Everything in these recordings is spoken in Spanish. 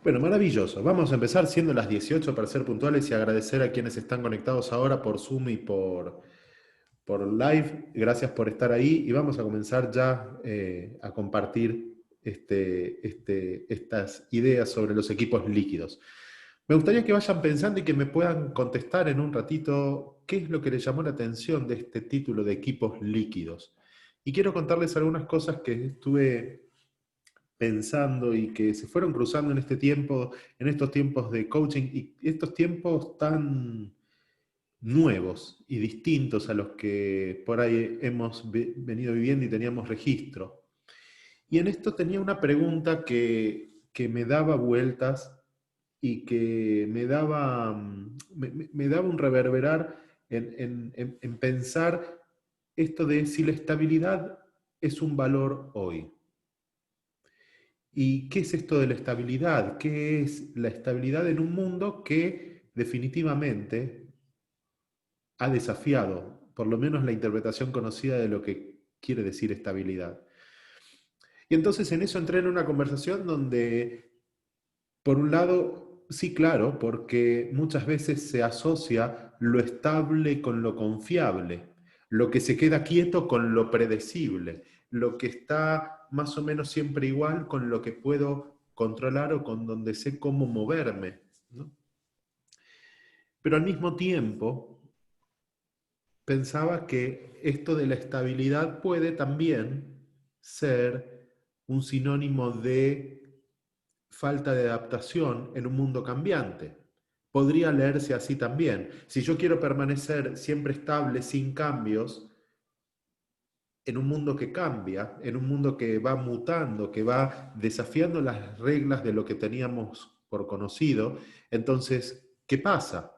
Bueno, maravilloso. Vamos a empezar siendo las 18 para ser puntuales y agradecer a quienes están conectados ahora por Zoom y por Live. Gracias por estar ahí y vamos a comenzar ya a compartir estas ideas sobre los equipos líquidos. Me gustaría que vayan pensando y que me puedan contestar en un ratito qué es lo que les llamó la atención de este título de equipos líquidos. Y quiero contarles algunas cosas que estuve pensando y que se fueron cruzando en este tiempo, en estos tiempos de coaching y estos tiempos tan nuevos y distintos a los que por ahí hemos venido viviendo y teníamos registro. Y en esto tenía una pregunta que me daba vueltas y que me daba un reverberar en pensar esto de si la estabilidad es un valor hoy. ¿Y qué es esto de la estabilidad? ¿Qué es la estabilidad en un mundo que definitivamente ha desafiado, por lo menos la interpretación conocida de lo que quiere decir estabilidad? Y entonces en eso entré en una conversación donde, por un lado, sí, claro, porque muchas veces se asocia lo estable con lo confiable, lo que se queda quieto con lo predecible, lo que está más o menos siempre igual con lo que puedo controlar o con donde sé cómo moverme, ¿no? Pero al mismo tiempo pensaba que esto de la estabilidad puede también ser un sinónimo de falta de adaptación en un mundo cambiante. Podría leerse así también. Si yo quiero permanecer siempre estable, sin cambios, en un mundo que cambia, en un mundo que va mutando, que va desafiando las reglas de lo que teníamos por conocido, entonces, ¿qué pasa?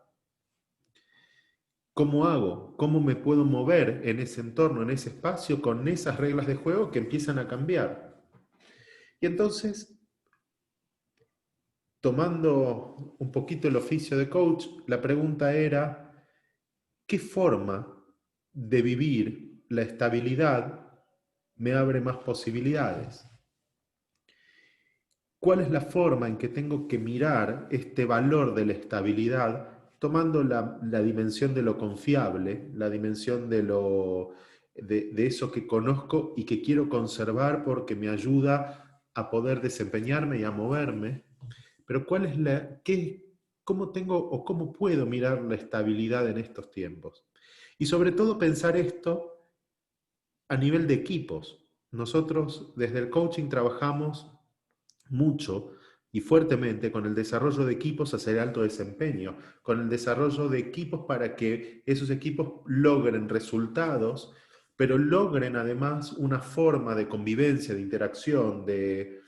¿Cómo hago? ¿Cómo me puedo mover en ese entorno, en ese espacio, con esas reglas de juego que empiezan a cambiar? Y entonces, tomando un poquito el oficio de coach, la pregunta era, ¿qué forma de vivir la estabilidad me abre más posibilidades? ¿Cuál es la forma en que tengo que mirar este valor de la estabilidad tomando la dimensión de lo confiable, la dimensión de eso que conozco y que quiero conservar porque me ayuda a poder desempeñarme y a moverme? Pero ¿cuál es cómo tengo o cómo puedo mirar la estabilidad en estos tiempos? Y sobre todo pensar esto a nivel de equipos. Nosotros desde el coaching trabajamos mucho y fuertemente con el desarrollo de equipos hacia el alto desempeño, con el desarrollo de equipos para que esos equipos logren resultados, pero logren además una forma de convivencia, de interacción, de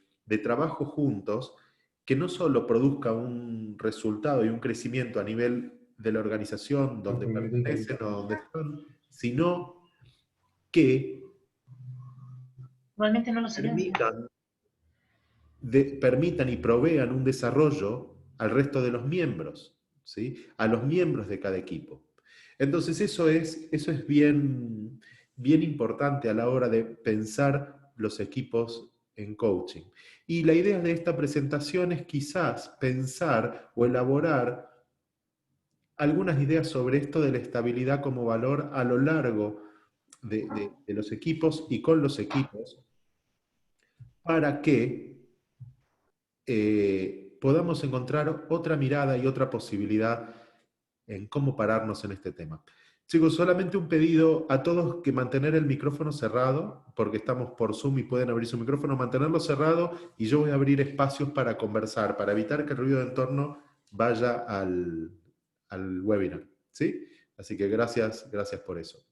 trabajo juntos, que no solo produzca un resultado y un crecimiento a nivel de la organización donde pertenecen o donde están, sino que Igualmente no lo silencia. permitan permitan y provean un desarrollo al resto de los miembros, ¿sí? A los miembros de cada equipo. Entonces eso es bien importante a la hora de pensar los equipos en coaching. Y la idea de esta presentación es quizás pensar o elaborar algunas ideas sobre esto de la estabilidad como valor a lo largo de los equipos y con los equipos para que podamos encontrar otra mirada y otra posibilidad en cómo pararnos en este tema. Chicos, solamente un pedido a todos que mantener el micrófono cerrado, porque estamos por Zoom y pueden abrir su micrófono, mantenerlo cerrado y yo voy a abrir espacios para conversar, para evitar que el ruido de entorno vaya al webinar. ¿Sí? Así que gracias por eso.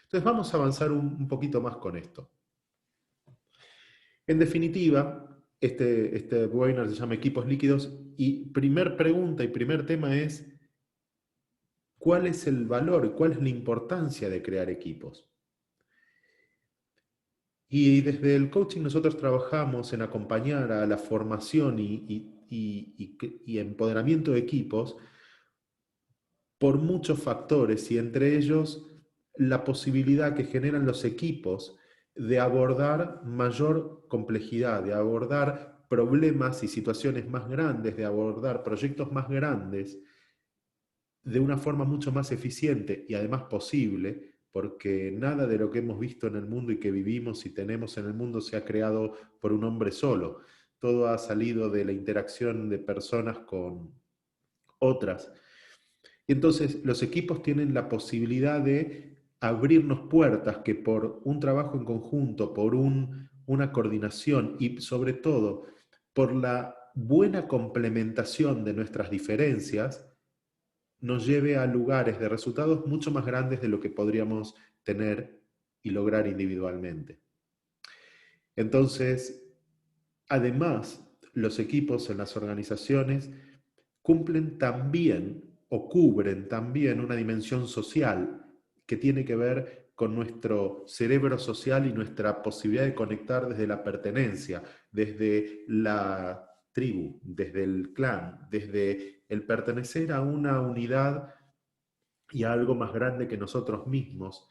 Entonces vamos a avanzar un poquito más con esto. En definitiva, este webinar se llama Equipos Líquidos y primer pregunta y primer tema es ¿cuál es el valor y cuál es la importancia de crear equipos? Y desde el coaching nosotros trabajamos en acompañar a la formación y empoderamiento de equipos por muchos factores y entre ellos la posibilidad que generan los equipos de abordar mayor complejidad, de abordar problemas y situaciones más grandes, de abordar proyectos más grandes de una forma mucho más eficiente y además posible, porque nada de lo que hemos visto en el mundo y que vivimos y tenemos en el mundo se ha creado por un hombre solo. Todo ha salido de la interacción de personas con otras. Y entonces los equipos tienen la posibilidad de abrirnos puertas que por un trabajo en conjunto, por una coordinación y sobre todo por la buena complementación de nuestras diferencias, nos lleve a lugares de resultados mucho más grandes de lo que podríamos tener y lograr individualmente. Entonces, además, los equipos en las organizaciones cumplen también o cubren también una dimensión social que tiene que ver con nuestro cerebro social y nuestra posibilidad de conectar desde la pertenencia, desde la tribu, desde el clan, desde el pertenecer a una unidad y a algo más grande que nosotros mismos,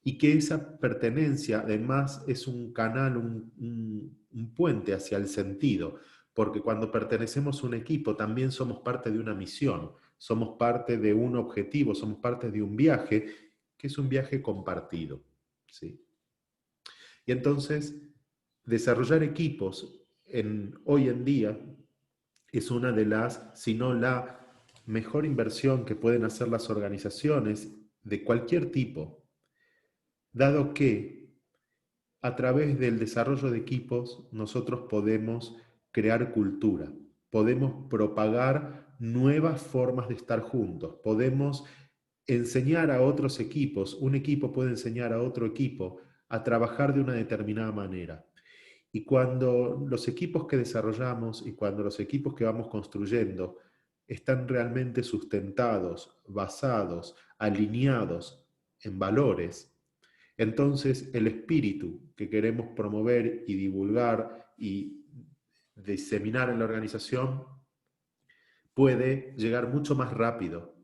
y que esa pertenencia además es un canal, un puente hacia el sentido, porque cuando pertenecemos a un equipo también somos parte de una misión, somos parte de un objetivo, somos parte de un viaje, que es un viaje compartido. ¿Sí? Y entonces, desarrollar equipos hoy en día es una de las, si no la mejor inversión que pueden hacer las organizaciones de cualquier tipo, dado que a través del desarrollo de equipos nosotros podemos crear cultura, podemos propagar nuevas formas de estar juntos, podemos enseñar a otros equipos, un equipo puede enseñar a otro equipo a trabajar de una determinada manera. Y cuando los equipos que desarrollamos y cuando los equipos que vamos construyendo están realmente sustentados, basados, alineados en valores, entonces el espíritu que queremos promover y divulgar y diseminar en la organización puede llegar mucho más rápido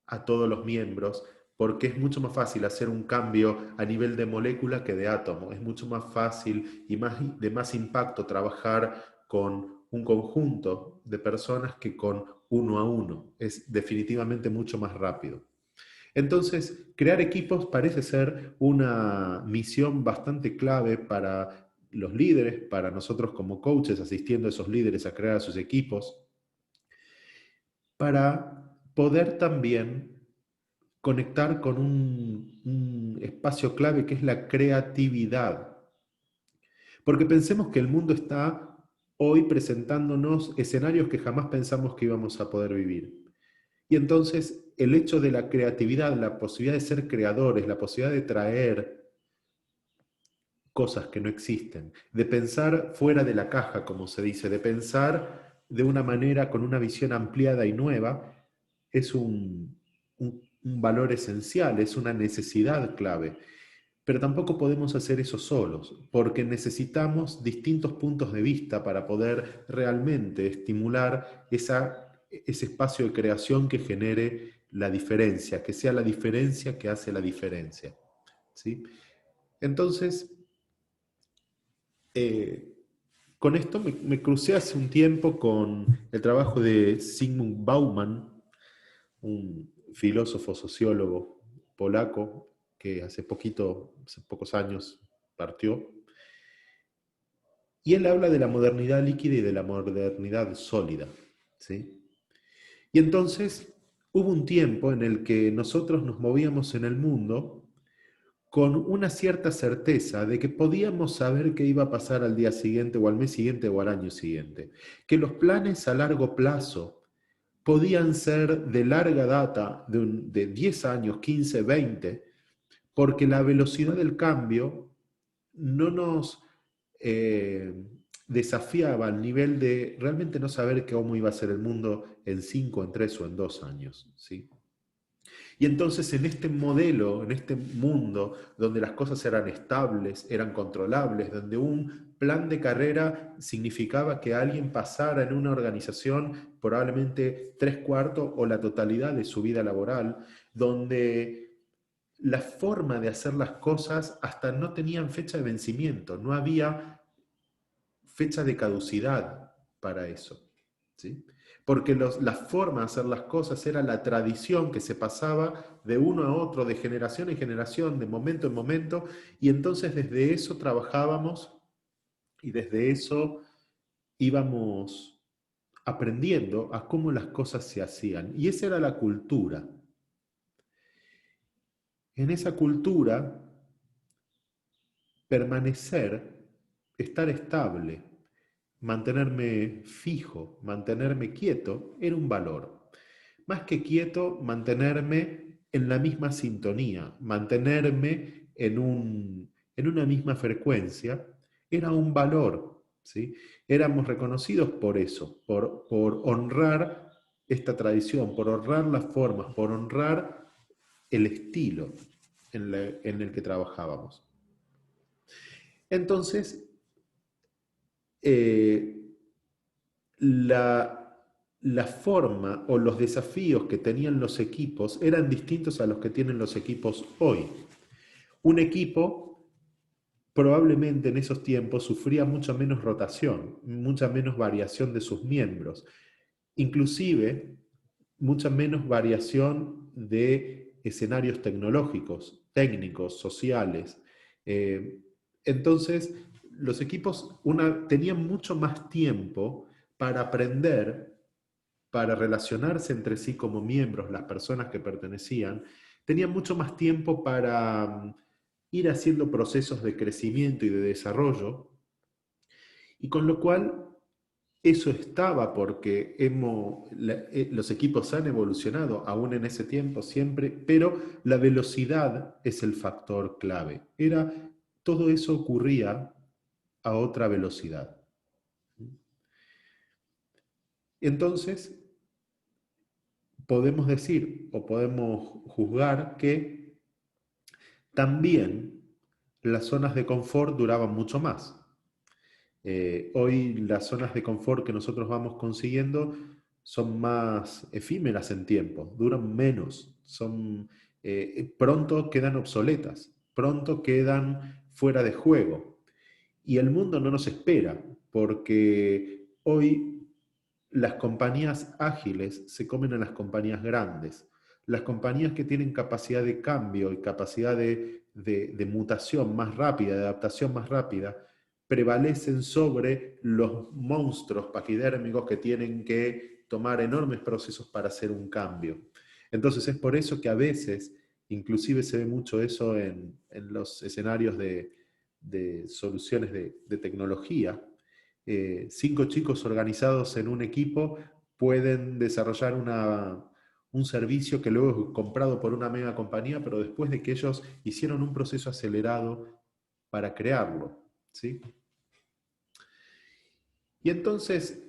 a todos los miembros, porque es mucho más fácil hacer un cambio a nivel de molécula que de átomo. Es mucho más fácil y de más impacto trabajar con un conjunto de personas que con uno a uno. Es definitivamente mucho más rápido. Entonces, crear equipos parece ser una misión bastante clave para los líderes, para nosotros como coaches, asistiendo a esos líderes a crear sus equipos, para poder también conectar con un espacio clave que es la creatividad. Porque pensemos que el mundo está hoy presentándonos escenarios que jamás pensamos que íbamos a poder vivir. Y entonces el hecho de la creatividad, la posibilidad de ser creadores, la posibilidad de traer cosas que no existen, de pensar fuera de la caja, como se dice, de pensar de una manera con una visión ampliada y nueva, es un valor esencial, es una necesidad clave. Pero tampoco podemos hacer eso solos, porque necesitamos distintos puntos de vista para poder realmente estimular ese espacio de creación que genere la diferencia, que sea la diferencia que hace la diferencia. ¿Sí? Entonces, eh, con esto me crucé hace un tiempo con el trabajo de Zygmunt Bauman, un filósofo sociólogo polaco que hace pocos años partió. Y él habla de la modernidad líquida y de la modernidad sólida. ¿Sí? Y entonces hubo un tiempo en el que nosotros nos movíamos en el mundo con una cierta certeza de que podíamos saber qué iba a pasar al día siguiente o al mes siguiente o al año siguiente. Que los planes a largo plazo podían ser de larga data, de 10 años, 15, 20, porque la velocidad del cambio no nos eh, desafiaba al nivel de realmente no saber cómo iba a ser el mundo en 5, en 3 o en 2 años. ¿Sí? Y entonces en este modelo, en este mundo donde las cosas eran estables, eran controlables, donde un plan de carrera significaba que alguien pasara en una organización probablemente 3/4 o la totalidad de su vida laboral, donde la forma de hacer las cosas hasta no tenían fecha de vencimiento, no había fecha de caducidad. para eso, ¿sí? Porque la forma de hacer las cosas era la tradición que se pasaba de uno a otro, de generación en generación, de momento en momento, y entonces desde eso trabajábamos y desde eso íbamos aprendiendo a cómo las cosas se hacían. Y esa era la cultura. En esa cultura, permanecer, estar estable, mantenerme fijo, mantenerme quieto, era un valor. Más que quieto, mantenerme en la misma sintonía, mantenerme en una misma frecuencia, era un valor, ¿sí? Éramos reconocidos por eso, por honrar esta tradición, por honrar las formas, por honrar el estilo en el que trabajábamos. Entonces, eh, la forma o los desafíos que tenían los equipos eran distintos a los que tienen los equipos hoy. Un equipo probablemente en esos tiempos sufría mucha menos rotación, mucha menos variación de sus miembros, inclusive mucha menos variación de escenarios tecnológicos, técnicos, sociales. Eh, entonces, los equipos tenían mucho más tiempo para aprender, para relacionarse entre sí como miembros, las personas que pertenecían, tenían mucho más tiempo para ir haciendo procesos de crecimiento y de desarrollo, y con lo cual eso estaba porque los equipos han evolucionado aún en ese tiempo siempre, pero la velocidad es el factor clave. Todo eso ocurría a otra velocidad. Entonces, podemos decir o podemos juzgar que también las zonas de confort duraban mucho más. Hoy las zonas de confort que nosotros vamos consiguiendo son más efímeras en tiempo, duran menos, pronto quedan obsoletas, pronto quedan fuera de juego. Y el mundo no nos espera, porque hoy las compañías ágiles se comen a las compañías grandes. Las compañías que tienen capacidad de cambio y capacidad de mutación más rápida, de adaptación más rápida, prevalecen sobre los monstruos paquidérmicos que tienen que tomar enormes procesos para hacer un cambio. Entonces es por eso que a veces, inclusive se ve mucho eso en los escenarios de soluciones de tecnología, 5 chicos organizados en un equipo pueden desarrollar un servicio que luego es comprado por una mega compañía, pero después de que ellos hicieron un proceso acelerado para crearlo, ¿sí? Y entonces,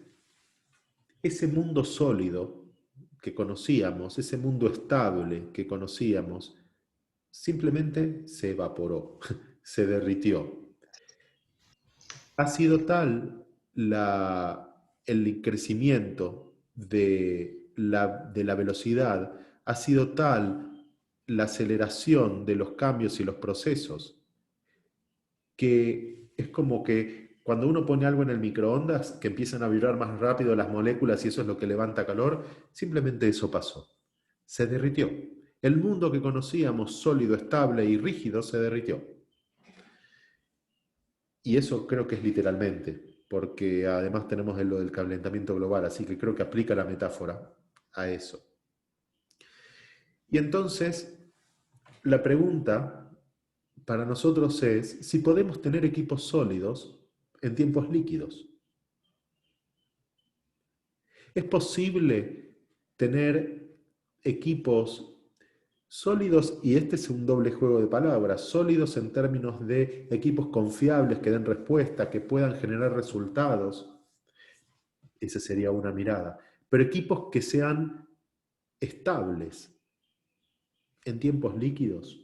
ese mundo sólido que conocíamos, ese mundo estable que conocíamos, simplemente se evaporó, se derritió. Ha sido tal el crecimiento de la velocidad, ha sido tal la aceleración de los cambios y los procesos, que es como que cuando uno pone algo en el microondas, que empiezan a vibrar más rápido las moléculas y eso es lo que levanta calor, simplemente eso pasó. Se derritió. El mundo que conocíamos, sólido, estable y rígido, se derritió. Y eso creo que es literalmente, porque además tenemos lo del calentamiento global, así que creo que aplica la metáfora a eso. Y entonces, la pregunta para nosotros es si podemos tener equipos sólidos en tiempos líquidos. ¿Es posible tener equipos sólidos, y este es un doble juego de palabras, sólidos en términos de equipos confiables que den respuesta, que puedan generar resultados? Esa sería una mirada. Pero equipos que sean estables en tiempos líquidos.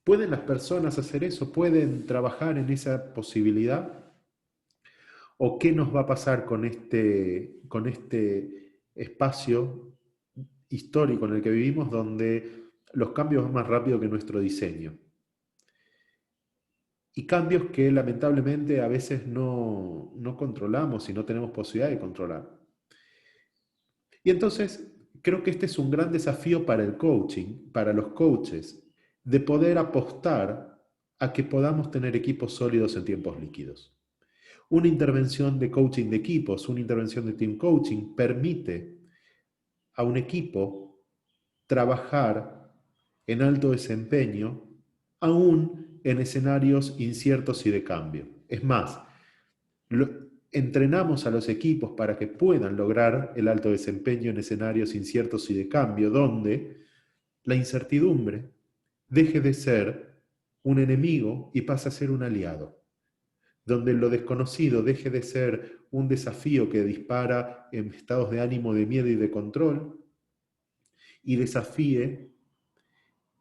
¿Pueden las personas hacer eso? ¿Pueden trabajar en esa posibilidad? ¿O qué nos va a pasar con este espacio histórico en el que vivimos donde los cambios van más rápido que nuestro diseño? y cambios que lamentablemente a veces no controlamos y no tenemos posibilidad de controlar. Y entonces creo que este es un gran desafío para el coaching, para los coaches, de poder apostar a que podamos tener equipos sólidos en tiempos líquidos. Una intervención de coaching de equipos, una intervención de team coaching permite a un equipo trabajar en alto desempeño aún en escenarios inciertos y de cambio. Es más, entrenamos a los equipos para que puedan lograr el alto desempeño en escenarios inciertos y de cambio, donde la incertidumbre deje de ser un enemigo y pase a ser un aliado, donde lo desconocido deje de ser un desafío que dispara en estados de ánimo de miedo y de control y desafíe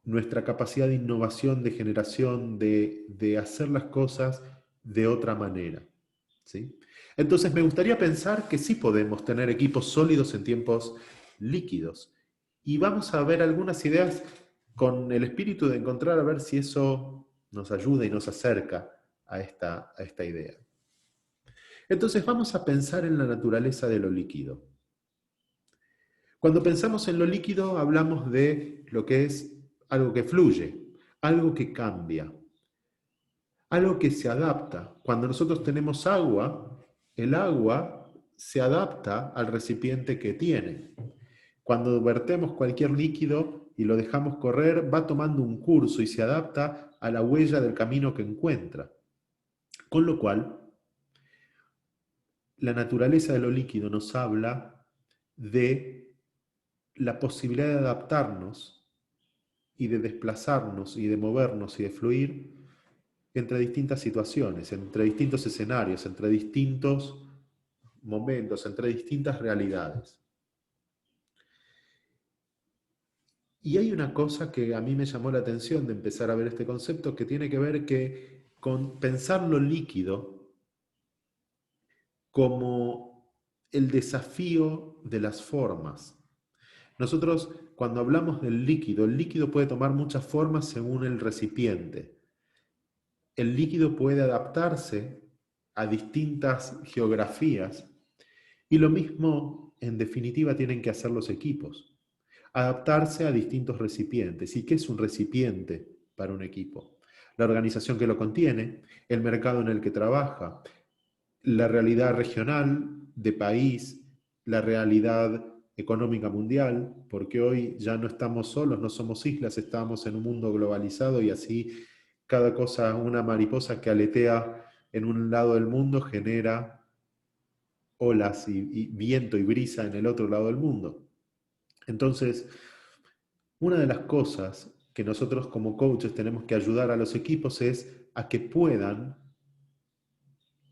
nuestra capacidad de innovación, de generación, de hacer las cosas de otra manera. ¿Sí? Entonces me gustaría pensar que sí podemos tener equipos sólidos en tiempos líquidos. Y vamos a ver algunas ideas con el espíritu de encontrar a ver si eso nos ayuda y nos acerca a esta idea. Entonces vamos a pensar en la naturaleza de lo líquido. Cuando pensamos en lo líquido hablamos de lo que es algo que fluye, algo que cambia, algo que se adapta. Cuando nosotros tenemos agua, el agua se adapta al recipiente que tiene. Cuando vertemos cualquier líquido y lo dejamos correr, va tomando un curso y se adapta a la huella del camino que encuentra. Con lo cual, la naturaleza de lo líquido nos habla de la posibilidad de adaptarnos y de desplazarnos y de movernos y de fluir entre distintas situaciones, entre distintos escenarios, entre distintos momentos, entre distintas realidades. Y hay una cosa que a mí me llamó la atención de empezar a ver este concepto, que tiene que ver con pensar lo líquido como el desafío de las formas. Nosotros, cuando hablamos del líquido, el líquido puede tomar muchas formas según el recipiente. El líquido puede adaptarse a distintas geografías y lo mismo, en definitiva, tienen que hacer los equipos. Adaptarse a distintos recipientes. ¿Y qué es un recipiente para un equipo? La organización que lo contiene, el mercado en el que trabaja, la realidad regional de país, la realidad económica mundial, porque hoy ya no estamos solos, no somos islas, estamos en un mundo globalizado y así cada cosa, una mariposa que aletea en un lado del mundo genera olas y viento y brisa en el otro lado del mundo. Entonces, una de las cosas que nosotros como coaches tenemos que ayudar a los equipos es a que puedan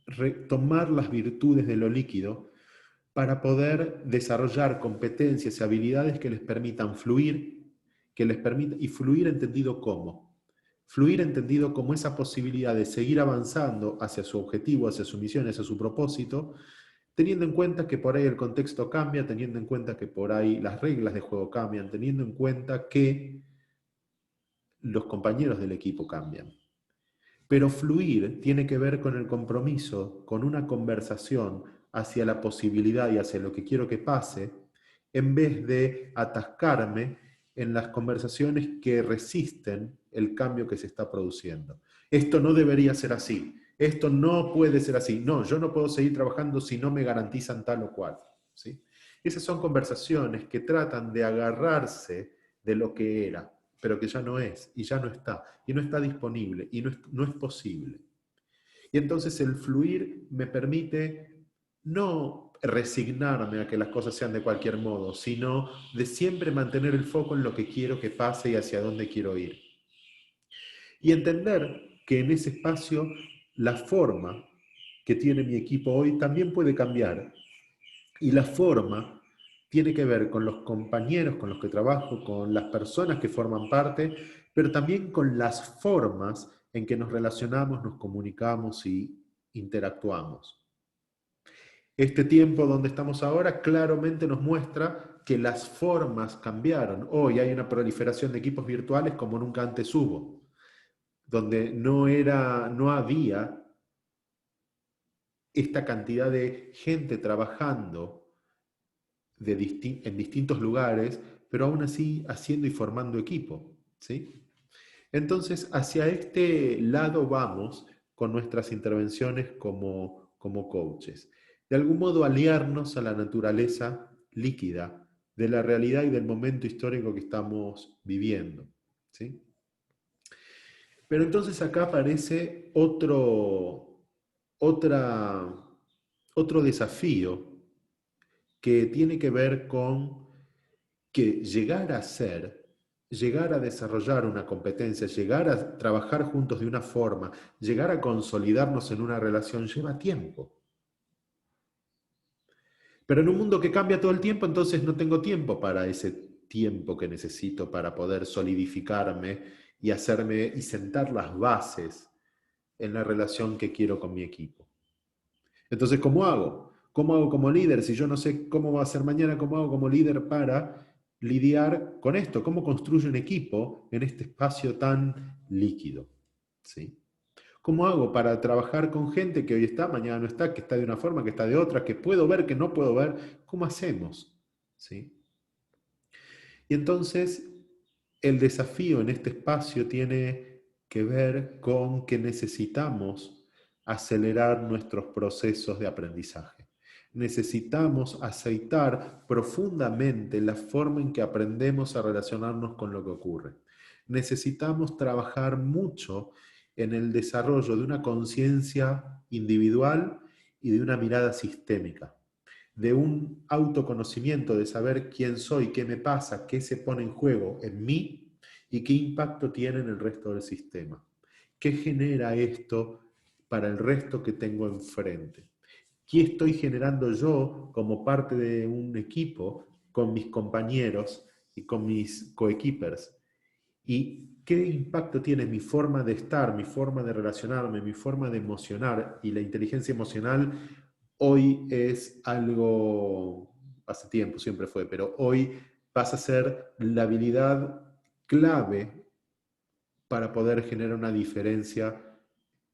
retomar las virtudes de lo líquido para poder desarrollar competencias y habilidades que les permitan fluir, y fluir entendido como. Fluir entendido como esa posibilidad de seguir avanzando hacia su objetivo, hacia su misión, hacia su propósito, teniendo en cuenta que por ahí el contexto cambia, teniendo en cuenta que por ahí las reglas de juego cambian, teniendo en cuenta que los compañeros del equipo cambian. Pero fluir tiene que ver con el compromiso, con una conversación hacia la posibilidad y hacia lo que quiero que pase, en vez de atascarme en las conversaciones que resisten el cambio que se está produciendo. Esto no debería ser así, esto no puede ser así, no, yo no puedo seguir trabajando si no me garantizan tal o cual. ¿Sí? Esas son conversaciones que tratan de agarrarse de lo que era, pero que ya no es, y ya no está, y no está disponible, y no es posible. Y entonces el fluir me permite no resignarme a que las cosas sean de cualquier modo, sino de siempre mantener el foco en lo que quiero que pase y hacia dónde quiero ir. Y entender que en ese espacio la forma que tiene mi equipo hoy también puede cambiar. Y la forma tiene que ver con los compañeros con los que trabajo, con las personas que forman parte, pero también con las formas en que nos relacionamos, nos comunicamos y interactuamos. Este tiempo donde estamos ahora claramente nos muestra que las formas cambiaron. Hoy hay una proliferación de equipos virtuales como nunca antes hubo. donde no había esta cantidad de gente trabajando en distintos lugares, pero aún así haciendo y formando equipo, ¿sí? Entonces, hacia este lado vamos con nuestras intervenciones como coaches. De algún modo, aliarnos a la naturaleza líquida de la realidad y del momento histórico que estamos viviendo, ¿sí? Pero entonces acá aparece otra, otro desafío que tiene que ver con que llegar a desarrollar una competencia, llegar a trabajar juntos de una forma, llegar a consolidarnos en una relación lleva tiempo. Pero en un mundo que cambia todo el tiempo, entonces no tengo tiempo para ese tiempo que necesito para poder solidificarme y hacerme y sentar las bases en la relación que quiero con mi equipo. Entonces, ¿cómo hago? ¿Cómo hago como líder? Si yo no sé cómo va a ser mañana, ¿cómo hago como líder para lidiar con esto? ¿Cómo construyo un equipo en este espacio tan líquido? ¿Sí? ¿Cómo hago para trabajar con gente que hoy está, mañana no está, que está de una forma, que está de otra, que puedo ver, que no puedo ver? ¿Cómo hacemos? ¿Sí? Y entonces el desafío en este espacio tiene que ver con que necesitamos acelerar nuestros procesos de aprendizaje. Necesitamos aceitar profundamente la forma en que aprendemos a relacionarnos con lo que ocurre. Necesitamos trabajar mucho en el desarrollo de una conciencia individual y de una mirada sistémica, de un autoconocimiento, de saber quién soy, qué me pasa, qué se pone en juego en mí y qué impacto tiene en el resto del sistema. ¿Qué genera esto para el resto que tengo enfrente? ¿Qué estoy generando yo como parte de un equipo con mis compañeros y con mis coequippers? ¿Y qué impacto tiene mi forma de estar, mi forma de relacionarme, mi forma de emocionar? Y la inteligencia emocional hoy es algo, hace tiempo siempre fue, pero hoy pasa a ser la habilidad clave para poder generar una diferencia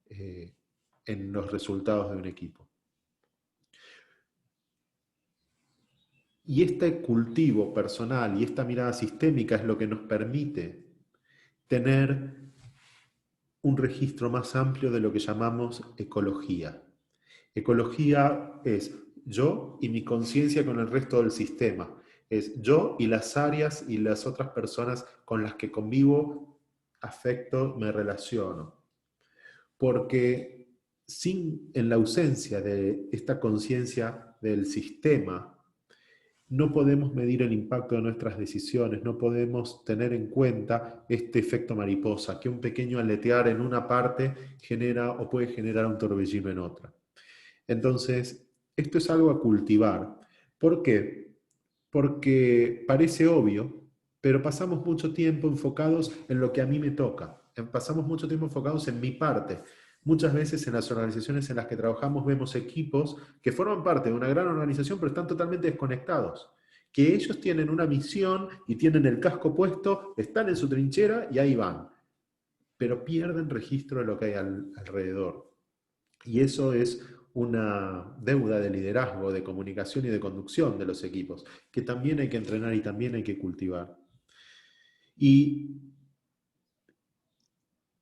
eh, en los resultados de un equipo. Y este cultivo personal y esta mirada sistémica es lo que nos permite tener un registro más amplio de lo que llamamos ecología. Ecología es yo y mi conciencia con el resto del sistema. Es yo y las áreas y las otras personas con las que convivo, afecto, me relaciono. Porque en la ausencia de esta conciencia del sistema, no podemos medir el impacto de nuestras decisiones, no podemos tener en cuenta este efecto mariposa, que un pequeño aletear en una parte genera o puede generar un torbellino en otra. Entonces, esto es algo a cultivar. ¿Por qué? Porque parece obvio, pero pasamos mucho tiempo enfocados en lo que a mí me toca. Pasamos mucho tiempo enfocados en mi parte. Muchas veces en las organizaciones en las que trabajamos vemos equipos que forman parte de una gran organización, pero están totalmente desconectados. Que ellos tienen una misión y tienen el casco puesto, están en su trinchera y ahí van. Pero pierden registro de lo que hay alrededor. Y eso es una deuda de liderazgo, de comunicación y de conducción de los equipos, que también hay que entrenar y también hay que cultivar. Y,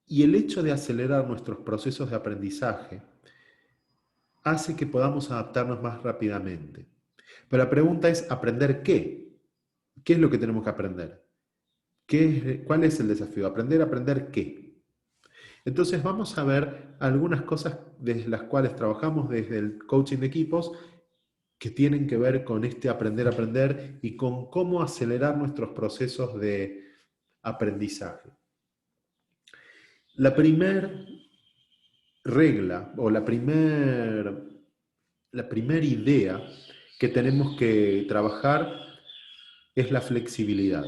y el hecho de acelerar nuestros procesos de aprendizaje hace que podamos adaptarnos más rápidamente. Pero la pregunta es, ¿aprender qué? ¿Qué es lo que tenemos que aprender? ¿Cuál es el desafío? ¿Aprender qué? Entonces vamos a ver algunas cosas desde las cuales trabajamos desde el coaching de equipos que tienen que ver con este aprender a aprender y con cómo acelerar nuestros procesos de aprendizaje. La primera regla o la primera idea que tenemos que trabajar es la flexibilidad.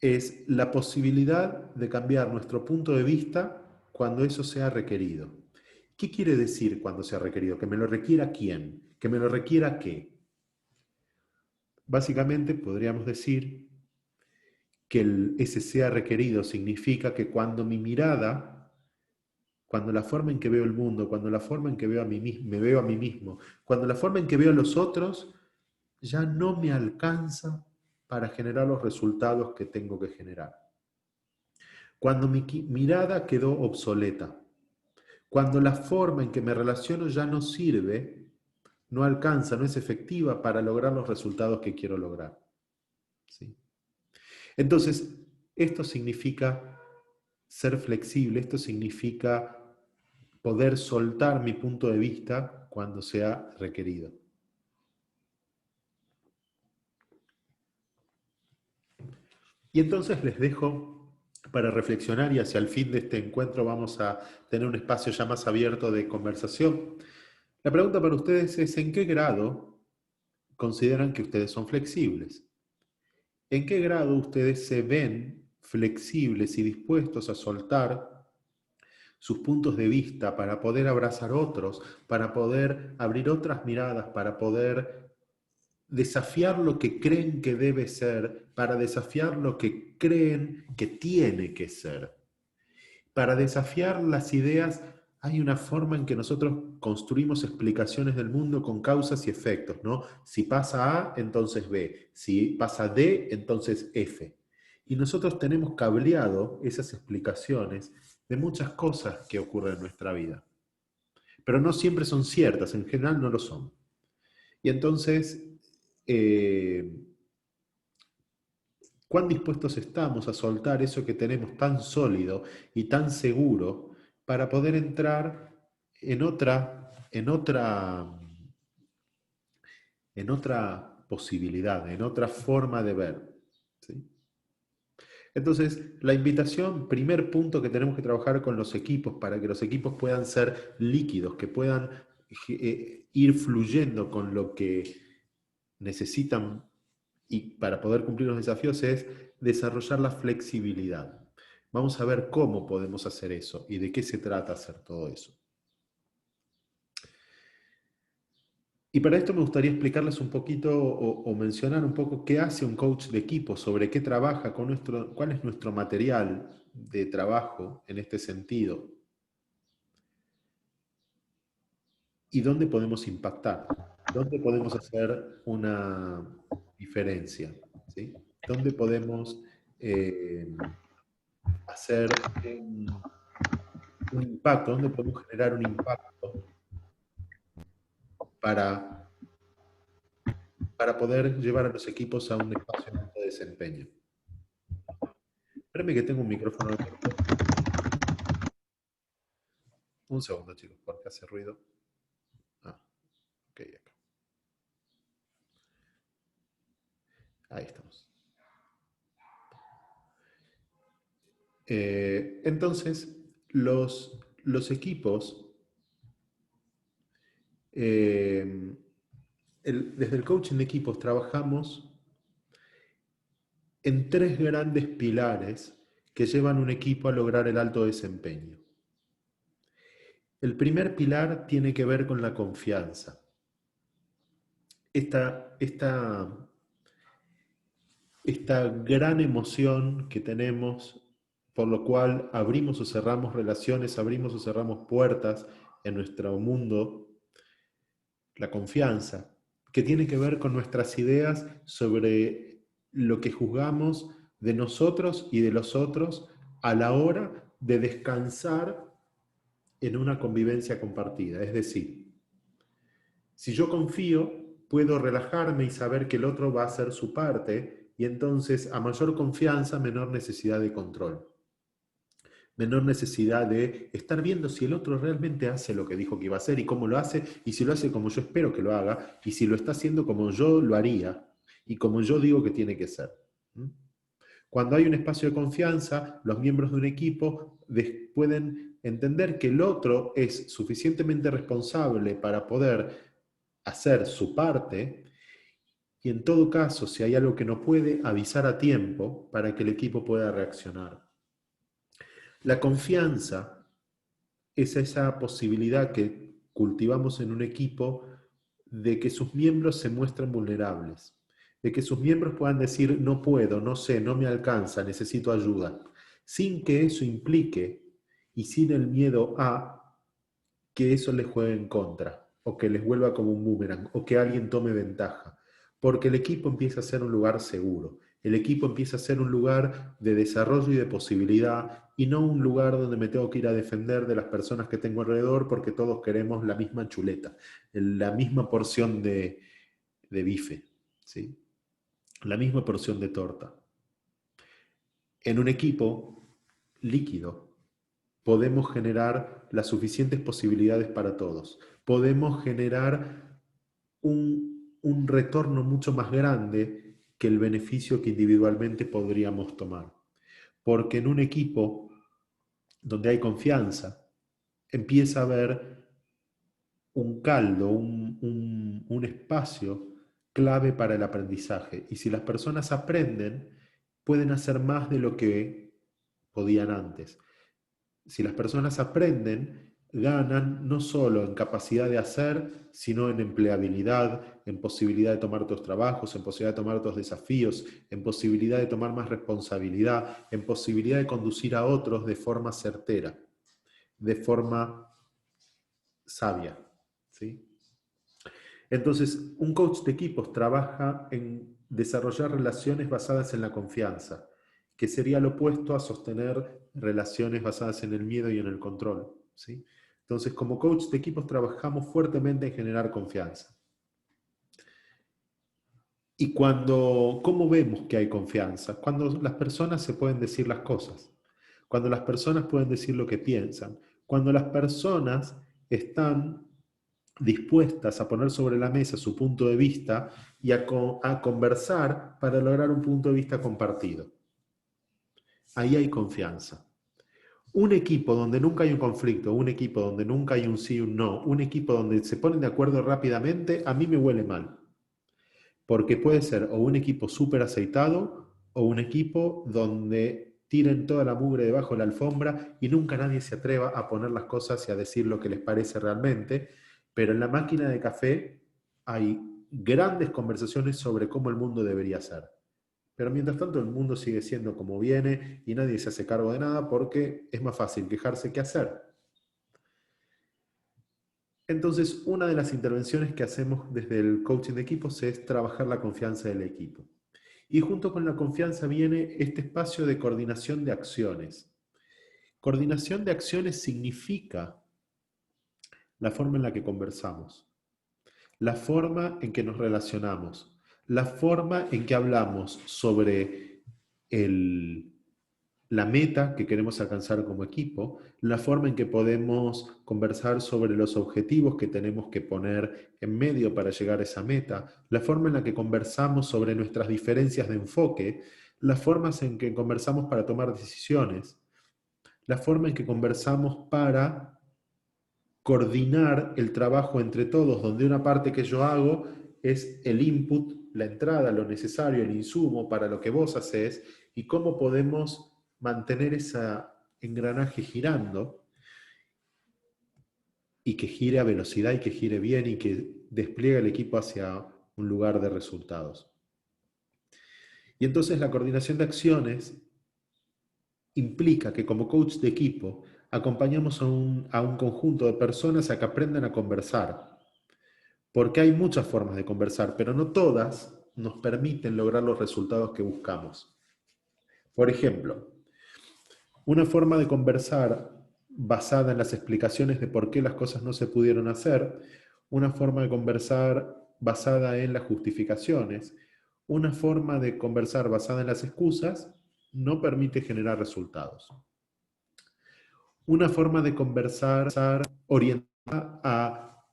Es la posibilidad de cambiar nuestro punto de vista cuando eso sea requerido. ¿Qué quiere decir cuando sea requerido? ¿Que me lo requiera quién? ¿Que me lo requiera qué? Básicamente podríamos decir que ese sea requerido significa que cuando mi mirada, cuando la forma en que veo el mundo, cuando la forma en que veo a mí mismo, me veo a mí mismo, cuando la forma en que veo a los otros, ya no me alcanza para generar los resultados que tengo que generar. Cuando mi mirada quedó obsoleta, cuando la forma en que me relaciono ya no sirve, no alcanza, no es efectiva para lograr los resultados que quiero lograr. ¿Sí? Entonces, esto significa ser flexible, esto significa poder soltar mi punto de vista cuando sea requerido. Y entonces les dejo para reflexionar y hacia el fin de este encuentro vamos a tener un espacio ya más abierto de conversación. La pregunta para ustedes es: ¿en qué grado consideran que ustedes son flexibles? ¿En qué grado ustedes se ven flexibles y dispuestos a soltar sus puntos de vista para poder abrazar otros, para poder abrir otras miradas, para poder desafiar lo que creen que debe ser, para desafiar lo que creen que tiene que ser, para desafiar las ideas? Hay una forma en que nosotros construimos explicaciones del mundo con causas y efectos, ¿no? Si pasa A, entonces B. Si pasa D, entonces F. Y nosotros tenemos cableado esas explicaciones de muchas cosas que ocurren en nuestra vida. Pero no siempre son ciertas, en general no lo son. Y entonces, ¿cuán dispuestos estamos a soltar eso que tenemos tan sólido y tan seguro para poder entrar en otra posibilidad, en otra forma de ver? ¿Sí? Entonces, la invitación, primer punto que tenemos que trabajar con los equipos para que los equipos puedan ser líquidos, que puedan ir fluyendo con lo que necesitan y para poder cumplir los desafíos, es desarrollar la flexibilidad. Vamos a ver cómo podemos hacer eso y de qué se trata hacer todo eso. Y para esto me gustaría explicarles un poquito o mencionar un poco qué hace un coach de equipo, sobre qué trabaja, cuál es nuestro material de trabajo en este sentido y dónde podemos impactar, dónde podemos hacer una diferencia, ¿sí? Dónde podemos hacer un impacto, dónde podemos generar un impacto para, para poder llevar a los equipos a un espacio de alto desempeño. Espérenme que tengo un micrófono abierto. Un segundo, chicos, porque hace ruido. Ok, acá. Ahí estamos. Entonces, los equipos, desde el coaching de equipos trabajamos en tres grandes pilares que llevan un equipo a lograr el alto desempeño. El primer pilar tiene que ver con la confianza. Esta gran emoción que tenemos, por lo cual abrimos o cerramos relaciones, abrimos o cerramos puertas en nuestro mundo, la confianza, que tiene que ver con nuestras ideas sobre lo que juzgamos de nosotros y de los otros a la hora de descansar en una convivencia compartida. Es decir, si yo confío, puedo relajarme y saber que el otro va a hacer su parte, y entonces a mayor confianza, menor necesidad de control. Menor necesidad de estar viendo si el otro realmente hace lo que dijo que iba a hacer y cómo lo hace, y si lo hace como yo espero que lo haga, y si lo está haciendo como yo lo haría, y como yo digo que tiene que ser. Cuando hay un espacio de confianza, los miembros de un equipo pueden entender que el otro es suficientemente responsable para poder hacer su parte, y en todo caso, si hay algo que no puede, avisar a tiempo para que el equipo pueda reaccionar. La confianza es esa posibilidad que cultivamos en un equipo de que sus miembros se muestren vulnerables, de que sus miembros puedan decir no puedo, no sé, no me alcanza, necesito ayuda, sin que eso implique y sin el miedo a que eso les juegue en contra, o que les vuelva como un boomerang, o que alguien tome ventaja. Porque el equipo empieza a ser un lugar seguro. El equipo empieza a ser un lugar de desarrollo y de posibilidad, y no un lugar donde me tengo que ir a defender de las personas que tengo alrededor porque todos queremos la misma chuleta, la misma porción de bife, ¿sí? La misma porción de torta. En un equipo líquido, podemos generar las suficientes posibilidades para todos. Podemos generar un retorno mucho más grande que el beneficio que individualmente podríamos tomar. Porque en un equipo donde hay confianza, empieza a haber un caldo, un espacio clave para el aprendizaje. Y si las personas aprenden, pueden hacer más de lo que podían antes. Si las personas aprenden, ganan no solo en capacidad de hacer, sino en empleabilidad, en posibilidad de tomar otros trabajos, en posibilidad de tomar otros desafíos, en posibilidad de tomar más responsabilidad, en posibilidad de conducir a otros de forma certera, de forma sabia. ¿Sí? Entonces, un coach de equipos trabaja en desarrollar relaciones basadas en la confianza, que sería lo opuesto a sostener relaciones basadas en el miedo y en el control. ¿Sí? Entonces, como coach de equipos trabajamos fuertemente en generar confianza. Y ¿cómo vemos que hay confianza? Cuando las personas se pueden decir las cosas, cuando las personas pueden decir lo que piensan, cuando las personas están dispuestas a poner sobre la mesa su punto de vista y a conversar para lograr un punto de vista compartido. Ahí hay confianza. Un equipo donde nunca hay un conflicto, un equipo donde nunca hay un sí y un no, un equipo donde se ponen de acuerdo rápidamente, a mí me huele mal. Porque puede ser o un equipo súper aceitado o un equipo donde tiren toda la mugre debajo de la alfombra y nunca nadie se atreva a poner las cosas y a decir lo que les parece realmente. Pero en la máquina de café hay grandes conversaciones sobre cómo el mundo debería ser. Pero mientras tanto el mundo sigue siendo como viene y nadie se hace cargo de nada porque es más fácil quejarse que hacer. Entonces, una de las intervenciones que hacemos desde el coaching de equipos es trabajar la confianza del equipo. Y junto con la confianza viene este espacio de coordinación de acciones. Coordinación de acciones significa la forma en la que conversamos, la forma en que nos relacionamos, la forma en que hablamos sobre la meta que queremos alcanzar como equipo, la forma en que podemos conversar sobre los objetivos que tenemos que poner en medio para llegar a esa meta, la forma en la que conversamos sobre nuestras diferencias de enfoque, las formas en que conversamos para tomar decisiones, la forma en que conversamos para coordinar el trabajo entre todos, donde una parte que yo hago es el input, la entrada, lo necesario, el insumo para lo que vos haces, y cómo podemos mantener ese engranaje girando y que gire a velocidad y que gire bien y que despliegue el equipo hacia un lugar de resultados. Y entonces la coordinación de acciones implica que como coach de equipo acompañamos a un conjunto de personas a que aprendan a conversar. Porque hay muchas formas de conversar, pero no todas nos permiten lograr los resultados que buscamos. Por ejemplo, una forma de conversar basada en las explicaciones de por qué las cosas no se pudieron hacer, una forma de conversar basada en las justificaciones, una forma de conversar basada en las excusas, no permite generar resultados. Una forma de conversar orientada a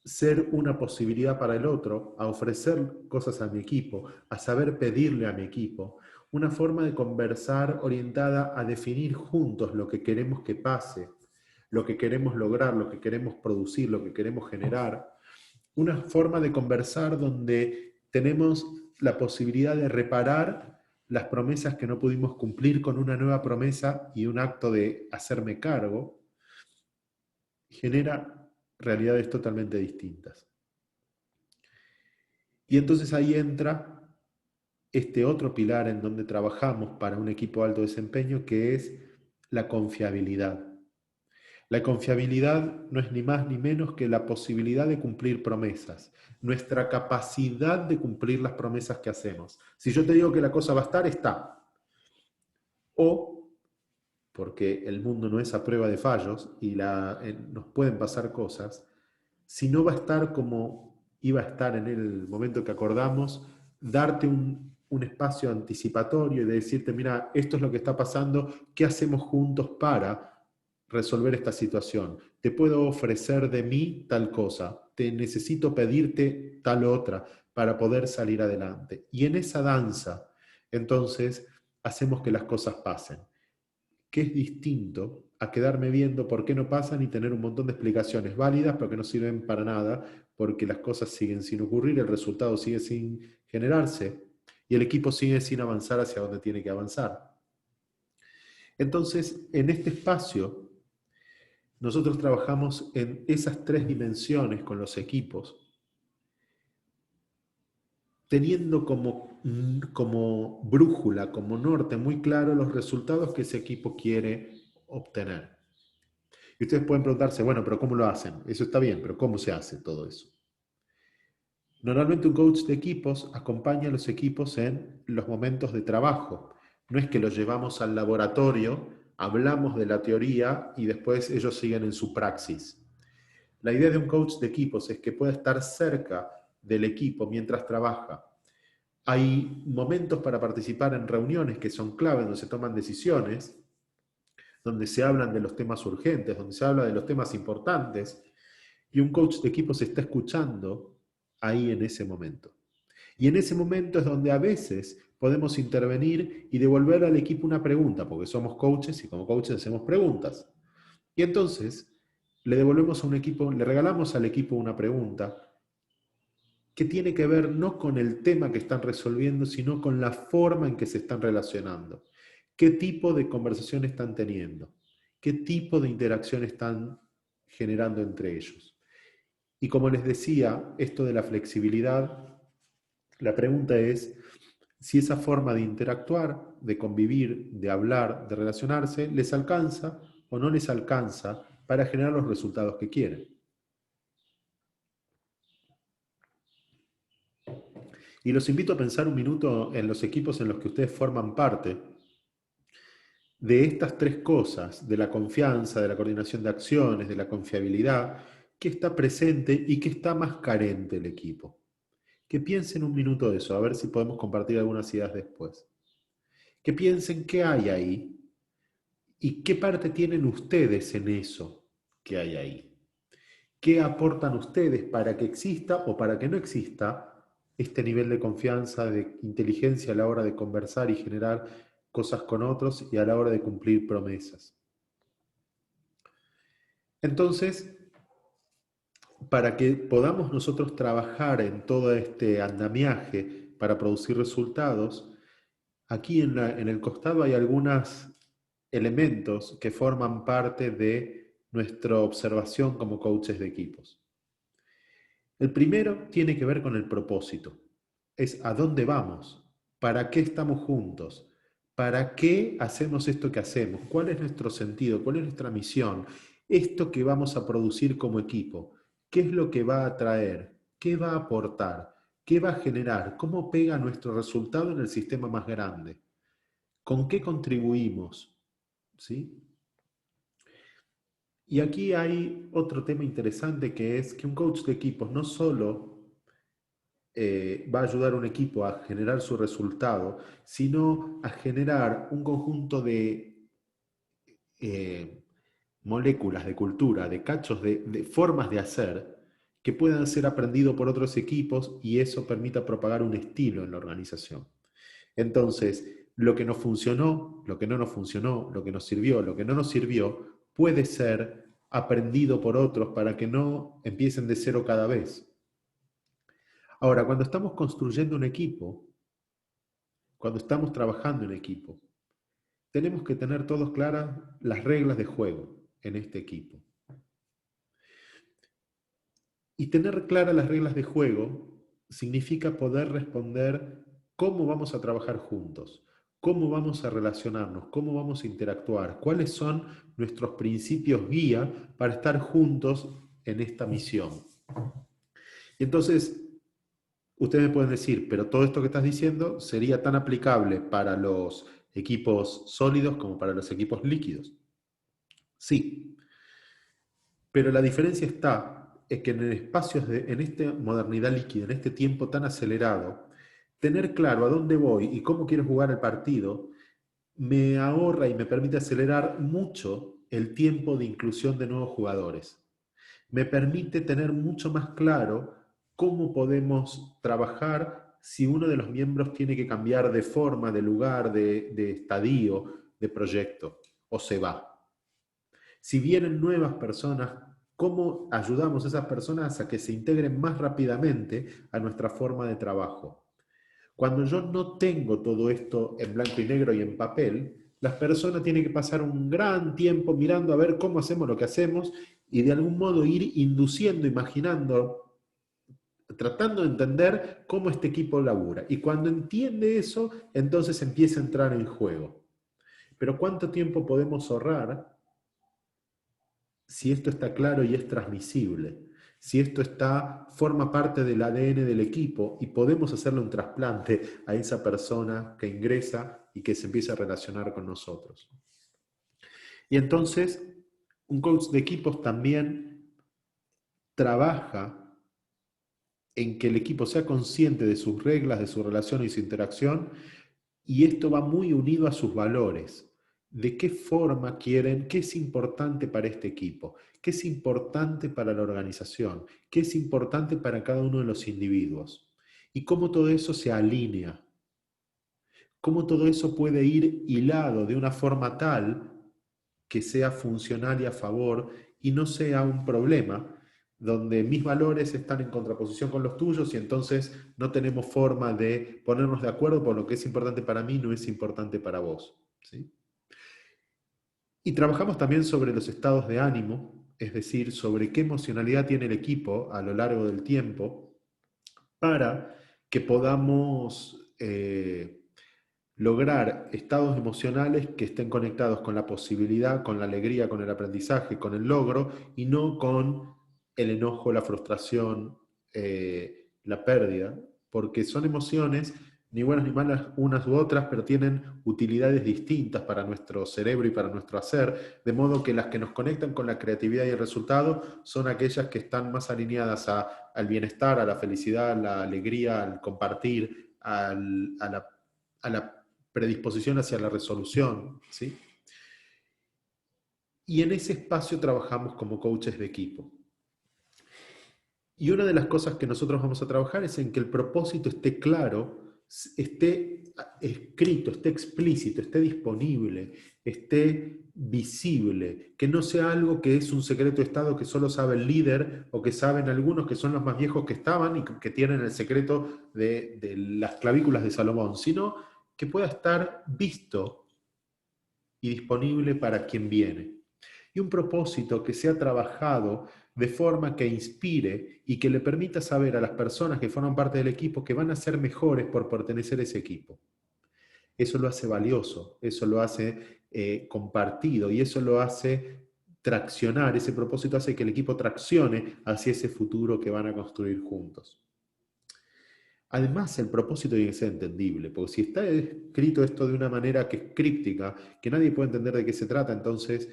ser una posibilidad para el otro, a ofrecer cosas a mi equipo, a saber pedirle a mi equipo. Una forma de conversar orientada a definir juntos lo que queremos que pase, lo que queremos lograr, lo que queremos producir, lo que queremos generar. Una forma de conversar donde tenemos la posibilidad de reparar las promesas que no pudimos cumplir con una nueva promesa y un acto de hacerme cargo, genera realidades totalmente distintas. Y entonces ahí entra este otro pilar en donde trabajamos para un equipo de alto desempeño, que es la confiabilidad. La confiabilidad no es ni más ni menos que la posibilidad de cumplir promesas, nuestra capacidad de cumplir las promesas que hacemos. Si yo te digo que la cosa va a estar, está. O, porque el mundo no es a prueba de fallos y nos pueden pasar cosas, si no va a estar como iba a estar en el momento que acordamos, darte un espacio anticipatorio y de decirte, mira, esto es lo que está pasando, ¿qué hacemos juntos para resolver esta situación? Te puedo ofrecer de mí tal cosa, te necesito pedirte tal otra para poder salir adelante. Y en esa danza, entonces, hacemos que las cosas pasen, que es distinto a quedarme viendo por qué no pasan y tener un montón de explicaciones válidas, pero que no sirven para nada, porque las cosas siguen sin ocurrir, el resultado sigue sin generarse y el equipo sigue sin avanzar hacia donde tiene que avanzar. Entonces, en este espacio, nosotros trabajamos en esas tres dimensiones con los equipos, teniendo como brújula, como norte muy claro los resultados que ese equipo quiere obtener. Y ustedes pueden preguntarse, bueno, pero ¿cómo lo hacen? Eso está bien, pero ¿cómo se hace todo eso? Normalmente un coach de equipos acompaña a los equipos en los momentos de trabajo. No es que los llevamos al laboratorio, hablamos de la teoría y después ellos siguen en su praxis. La idea de un coach de equipos es que pueda estar cerca del equipo mientras trabaja. Hay momentos para participar en reuniones que son clave, donde se toman decisiones, donde se hablan de los temas urgentes, donde se habla de los temas importantes, y un coach de equipos está escuchando ahí en ese momento. Y en ese momento es donde a veces podemos intervenir y devolver al equipo una pregunta, porque somos coaches y como coaches hacemos preguntas. Y entonces le devolvemos a un equipo, le regalamos al equipo una pregunta que tiene que ver no con el tema que están resolviendo, sino con la forma en que se están relacionando. ¿Qué tipo de conversación están teniendo? ¿Qué tipo de interacción están generando entre ellos? Y como les decía, esto de la flexibilidad, la pregunta es si esa forma de interactuar, de convivir, de hablar, de relacionarse, les alcanza o no les alcanza para generar los resultados que quieren. Y los invito a pensar un minuto en los equipos en los que ustedes forman parte, de estas tres cosas, de la confianza, de la coordinación de acciones, de la confiabilidad, que está presente y que está más carente el equipo. Que piensen un minuto de eso, a ver si podemos compartir algunas ideas después. Que piensen qué hay ahí y qué parte tienen ustedes en eso que hay ahí. ¿Qué aportan ustedes para que exista o para que no exista este nivel de confianza, de inteligencia a la hora de conversar y generar cosas con otros y a la hora de cumplir promesas? Entonces, para que podamos nosotros trabajar en todo este andamiaje para producir resultados, aquí en el costado hay algunos elementos que forman parte de nuestra observación como coaches de equipos. El primero tiene que ver con el propósito. Es a dónde vamos, para qué estamos juntos, para qué hacemos esto que hacemos, cuál es nuestro sentido, cuál es nuestra misión, esto que vamos a producir como equipo, qué es lo que va a traer, qué va a aportar, qué va a generar, cómo pega nuestro resultado en el sistema más grande, con qué contribuimos, ¿sí? Y aquí hay otro tema interesante que es que un coach de equipos no solo va a ayudar a un equipo a generar su resultado, sino a generar un conjunto de eh, moléculas de cultura, de cachos, de formas de hacer que puedan ser aprendidos por otros equipos y eso permita propagar un estilo en la organización. Entonces, lo que nos funcionó, lo que no nos funcionó, lo que nos sirvió, lo que no nos sirvió, puede ser aprendido por otros para que no empiecen de cero cada vez. Ahora, cuando estamos construyendo un equipo, cuando estamos trabajando en equipo, tenemos que tener todos claras las reglas de juego en este equipo. Y tener claras las reglas de juego significa poder responder cómo vamos a trabajar juntos, cómo vamos a relacionarnos, cómo vamos a interactuar, cuáles son nuestros principios guía para estar juntos en esta misión. Y entonces, ustedes me pueden decir, pero todo esto que estás diciendo sería tan aplicable para los equipos sólidos como para los equipos líquidos. Sí, pero la diferencia está en que en el espacio, en esta modernidad líquida, en este tiempo tan acelerado, tener claro a dónde voy y cómo quiero jugar el partido me ahorra y me permite acelerar mucho el tiempo de inclusión de nuevos jugadores. Me permite tener mucho más claro cómo podemos trabajar si uno de los miembros tiene que cambiar de forma, de lugar, de estadio, de proyecto, o se va. Si vienen nuevas personas, ¿cómo ayudamos a esas personas a que se integren más rápidamente a nuestra forma de trabajo? Cuando yo no tengo todo esto en blanco y negro y en papel, las personas tienen que pasar un gran tiempo mirando a ver cómo hacemos lo que hacemos y de algún modo ir induciendo, imaginando, tratando de entender cómo este equipo labura. Y cuando entiende eso, entonces empieza a entrar en juego. Pero ¿cuánto tiempo podemos ahorrar si esto está claro y es transmisible? Si esto forma parte del ADN del equipo y podemos hacerle un trasplante a esa persona que ingresa y que se empieza a relacionar con nosotros. Y entonces, un coach de equipos también trabaja en que el equipo sea consciente de sus reglas, de su relación y su interacción, y esto va muy unido a sus valores. ¿De qué forma quieren? ¿Qué es importante para este equipo? ¿Qué es importante para la organización? ¿Qué es importante para cada uno de los individuos? Y cómo todo eso se alinea. Cómo todo eso puede ir hilado de una forma tal que sea funcional y a favor y no sea un problema donde mis valores están en contraposición con los tuyos y entonces no tenemos forma de ponernos de acuerdo por lo que es importante para mí no es importante para vos. ¿Sí? Y trabajamos también sobre los estados de ánimo, es decir, sobre qué emocionalidad tiene el equipo a lo largo del tiempo para que podamos lograr estados emocionales que estén conectados con la posibilidad, con la alegría, con el aprendizaje, con el logro y no con el enojo, la frustración, la pérdida, porque son emociones ni buenas ni malas unas u otras, pero tienen utilidades distintas para nuestro cerebro y para nuestro hacer, de modo que las que nos conectan con la creatividad y el resultado son aquellas que están más alineadas al bienestar, a la felicidad, a la alegría, al compartir, a la predisposición hacia la resolución, ¿sí? Y en ese espacio trabajamos como coaches de equipo. Y una de las cosas que nosotros vamos a trabajar es en que el propósito esté claro, esté escrito, esté explícito, esté disponible, esté visible, que no sea algo que es un secreto de Estado que solo sabe el líder o que saben algunos que son los más viejos que estaban y que tienen el secreto de las clavículas de Salomón, sino que pueda estar visto y disponible para quien viene. Y un propósito que sea trabajado de forma que inspire y que le permita saber a las personas que forman parte del equipo que van a ser mejores por pertenecer a ese equipo. Eso lo hace valioso, eso lo hace compartido y eso lo hace traccionar, ese propósito hace que el equipo traccione hacia ese futuro que van a construir juntos. Además, el propósito tiene que ser entendible, porque si está escrito esto de una manera que es críptica, que nadie puede entender de qué se trata, entonces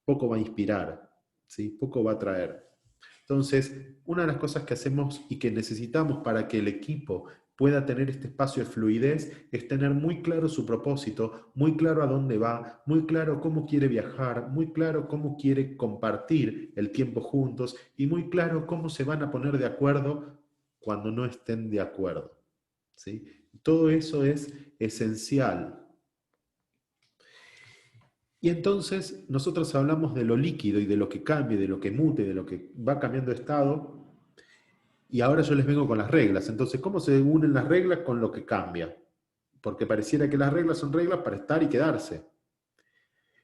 poco va a inspirar, ¿sí? Poco va a traer. Entonces, una de las cosas que hacemos y que necesitamos para que el equipo pueda tener este espacio de fluidez es tener muy claro su propósito, muy claro a dónde va, muy claro cómo quiere viajar, muy claro cómo quiere compartir el tiempo juntos y muy claro cómo se van a poner de acuerdo cuando no estén de acuerdo. ¿Sí? Todo eso es esencial. Y entonces nosotros hablamos de lo líquido y de lo que cambie, de lo que mute, de lo que va cambiando de estado. Y ahora yo les vengo con las reglas. Entonces, ¿cómo se unen las reglas con lo que cambia? Porque pareciera que las reglas son reglas para estar y quedarse.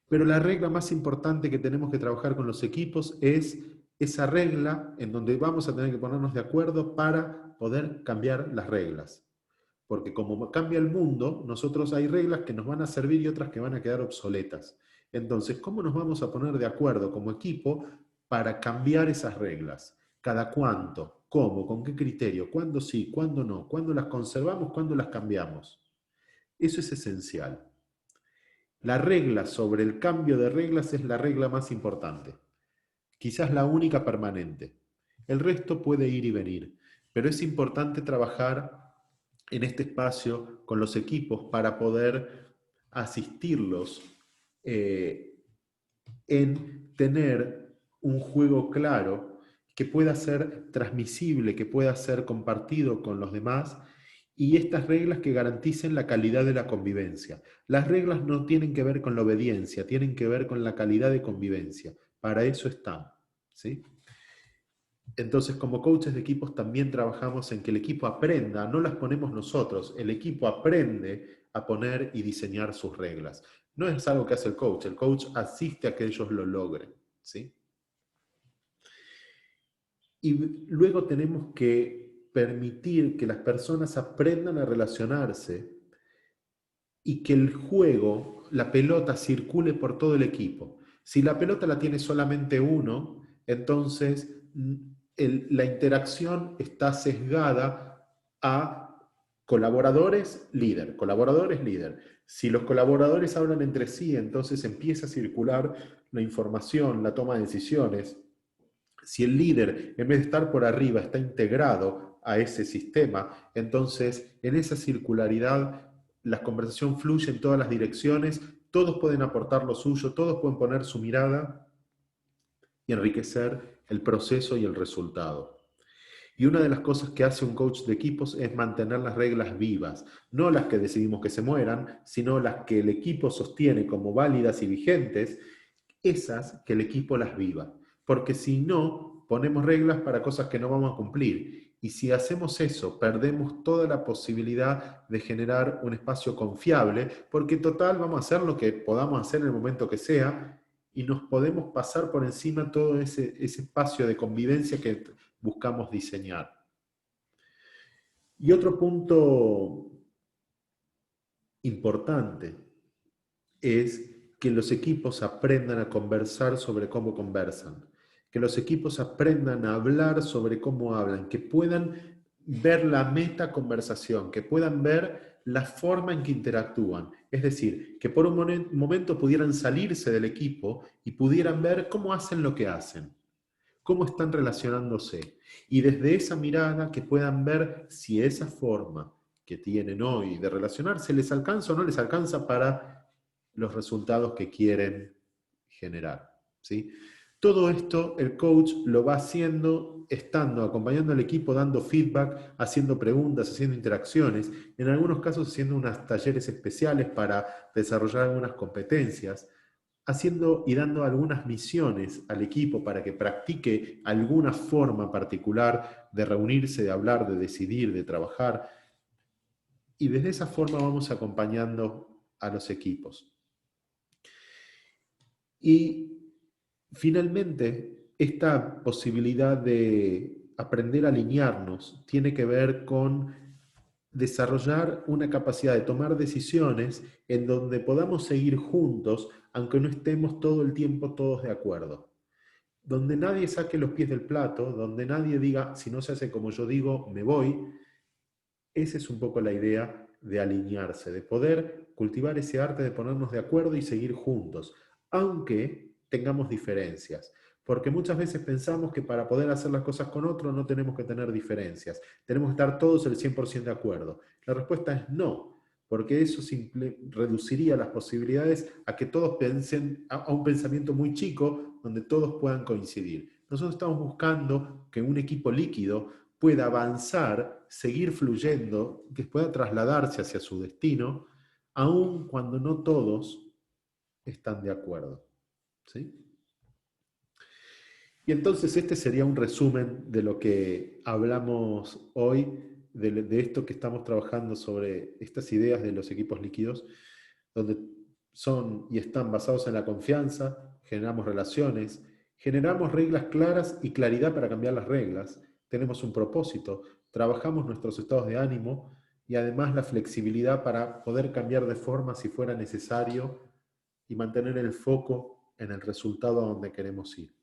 Pero la regla más importante que tenemos que trabajar con los equipos es esa regla en donde vamos a tener que ponernos de acuerdo para poder cambiar las reglas. porque como cambia el mundo, nosotros hay reglas que nos van a servir y otras que van a quedar obsoletas. Entonces, ¿cómo nos vamos a poner de acuerdo como equipo para cambiar esas reglas? ¿Cada cuánto? ¿Cómo? ¿Con qué criterio? ¿Cuándo sí? ¿Cuándo no? ¿Cuándo las conservamos? ¿Cuándo las cambiamos? Eso es esencial. La regla sobre el cambio de reglas es la regla más importante, quizás la única permanente. El resto puede ir y venir, pero es importante trabajar en este espacio con los equipos para poder asistirlos en tener un juego claro que pueda ser transmisible, que pueda ser compartido con los demás y estas reglas que garanticen la calidad de la convivencia. Las reglas no tienen que ver con la obediencia, tienen que ver con la calidad de convivencia. Para eso están, ¿sí? Entonces, como coaches de equipos también trabajamos en que el equipo aprenda, no las ponemos nosotros, el equipo aprende a poner y diseñar sus reglas. No es algo que hace el coach asiste a que ellos lo logren, ¿sí? Y luego tenemos que permitir que las personas aprendan a relacionarse y que el juego, la pelota, circule por todo el equipo. Si la pelota la tiene solamente uno, entonces la interacción está sesgada a colaboradores, líder, colaboradores, líder. Si los colaboradores hablan entre sí, entonces empieza a circular la información, la toma de decisiones. Si el líder, en vez de estar por arriba, está integrado a ese sistema, entonces en esa circularidad la conversación fluye en todas las direcciones, todos pueden aportar lo suyo, todos pueden poner su mirada y enriquecer el proceso y el resultado. Y una de las cosas que hace un coach de equipos es mantener las reglas vivas, no las que decidimos que se mueran, sino las que el equipo sostiene como válidas y vigentes, esas que el equipo las viva. Porque si no, ponemos reglas para cosas que no vamos a cumplir. Y si hacemos eso, perdemos toda la posibilidad de generar un espacio confiable, porque total vamos a hacer lo que podamos hacer en el momento que sea y nos podemos pasar por encima todo ese espacio de convivencia que buscamos diseñar. Y otro punto importante es que los equipos aprendan a conversar sobre cómo conversan, que los equipos aprendan a hablar sobre cómo hablan, que puedan ver la meta conversación, que puedan ver la forma en que interactúan. Es decir, que por un momento pudieran salirse del equipo y pudieran ver cómo hacen lo que hacen, cómo están relacionándose. Y desde esa mirada que puedan ver si esa forma que tienen hoy de relacionarse les alcanza o no les alcanza para los resultados que quieren generar, ¿sí? Todo esto el coach lo va haciendo, estando, acompañando al equipo, dando feedback, haciendo preguntas, haciendo interacciones, en algunos casos haciendo unos talleres especiales para desarrollar algunas competencias, haciendo y dando algunas misiones al equipo para que practique alguna forma particular de reunirse, de hablar, de decidir, de trabajar. Y desde esa forma vamos acompañando a los equipos. Y finalmente, esta posibilidad de aprender a alinearnos tiene que ver con desarrollar una capacidad de tomar decisiones en donde podamos seguir juntos, aunque no estemos todo el tiempo todos de acuerdo. Donde nadie saque los pies del plato, donde nadie diga, si no se hace como yo digo, me voy. Esa es un poco la idea de alinearse, de poder cultivar ese arte de ponernos de acuerdo y seguir juntos, aunque tengamos diferencias. Porque muchas veces pensamos que para poder hacer las cosas con otro no tenemos que tener diferencias, tenemos que estar todos el 100% de acuerdo. La respuesta es no, porque eso reduciría las posibilidades a que todos piensen a un pensamiento muy chico donde todos puedan coincidir. Nosotros estamos buscando que un equipo líquido pueda avanzar, seguir fluyendo, que pueda trasladarse hacia su destino, aun cuando no todos están de acuerdo. ¿Sí? Y entonces este sería un resumen de lo que hablamos hoy, de esto que estamos trabajando sobre estas ideas de los equipos líquidos, donde son y están basados en la confianza, generamos relaciones, generamos reglas claras y claridad para cambiar las reglas, tenemos un propósito, trabajamos nuestros estados de ánimo y además la flexibilidad para poder cambiar de forma si fuera necesario y mantener el foco en el resultado a donde queremos ir.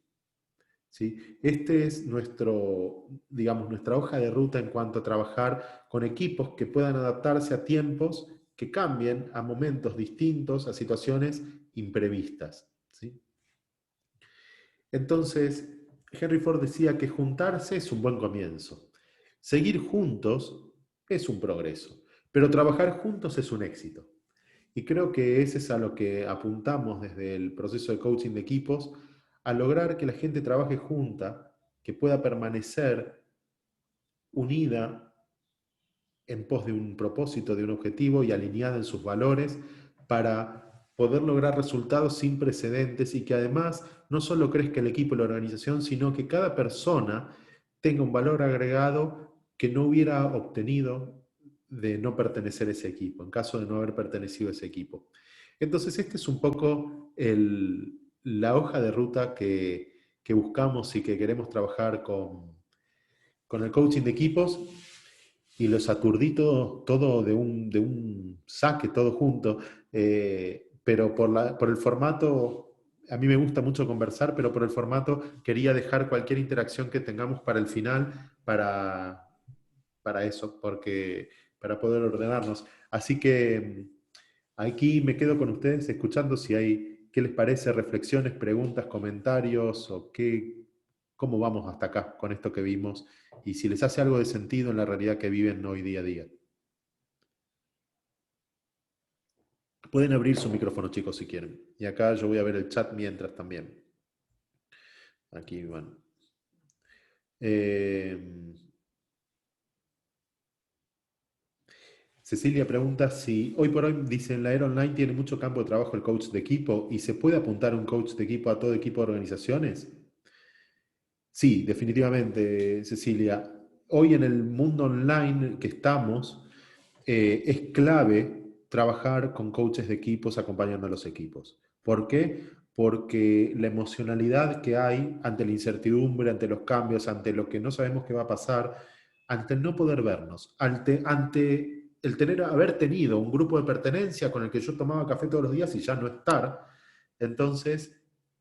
¿Sí? Este es nuestro, digamos, nuestra hoja de ruta en cuanto a trabajar con equipos que puedan adaptarse a tiempos que cambien, a momentos distintos, a situaciones imprevistas. ¿Sí? Entonces, Henry Ford decía que juntarse es un buen comienzo. Seguir juntos es un progreso, pero trabajar juntos es un éxito. Y creo que ese es a lo que apuntamos desde el proceso de coaching de equipos, a lograr que la gente trabaje junta, que pueda permanecer unida en pos de un propósito, de un objetivo y alineada en sus valores para poder lograr resultados sin precedentes y que además no solo crezca el equipo y la organización, sino que cada persona tenga un valor agregado que no hubiera obtenido de no pertenecer a ese equipo, en caso de no haber pertenecido a ese equipo. Entonces, este es un poco la hoja de ruta que buscamos y que queremos trabajar con el coaching de equipos y los aturdí todo de un saque, todo junto. Pero por el formato, a mí me gusta mucho conversar, pero por el formato quería dejar cualquier interacción que tengamos para el final, para eso, porque para poder ordenarnos. Así que aquí me quedo con ustedes escuchando si hay, qué les parece, reflexiones, preguntas, comentarios o cómo vamos hasta acá con esto que vimos y si les hace algo de sentido en la realidad que viven hoy día a día. Pueden abrir su micrófono, chicos, si quieren. Y acá yo voy a ver el chat mientras también. Aquí, bueno. Eh, Cecilia pregunta si hoy por hoy, dice, en la era online tiene mucho campo de trabajo el coach de equipo y se puede apuntar un coach de equipo a todo equipo de organizaciones. Sí, definitivamente, Cecilia. Hoy en el mundo online que estamos, es clave trabajar con coaches de equipos acompañando a los equipos. ¿Por qué? Porque la emocionalidad que hay ante la incertidumbre, ante los cambios, ante lo que no sabemos qué va a pasar, ante el no poder vernos, ante el haber tenido un grupo de pertenencia con el que yo tomaba café todos los días y ya no estar, entonces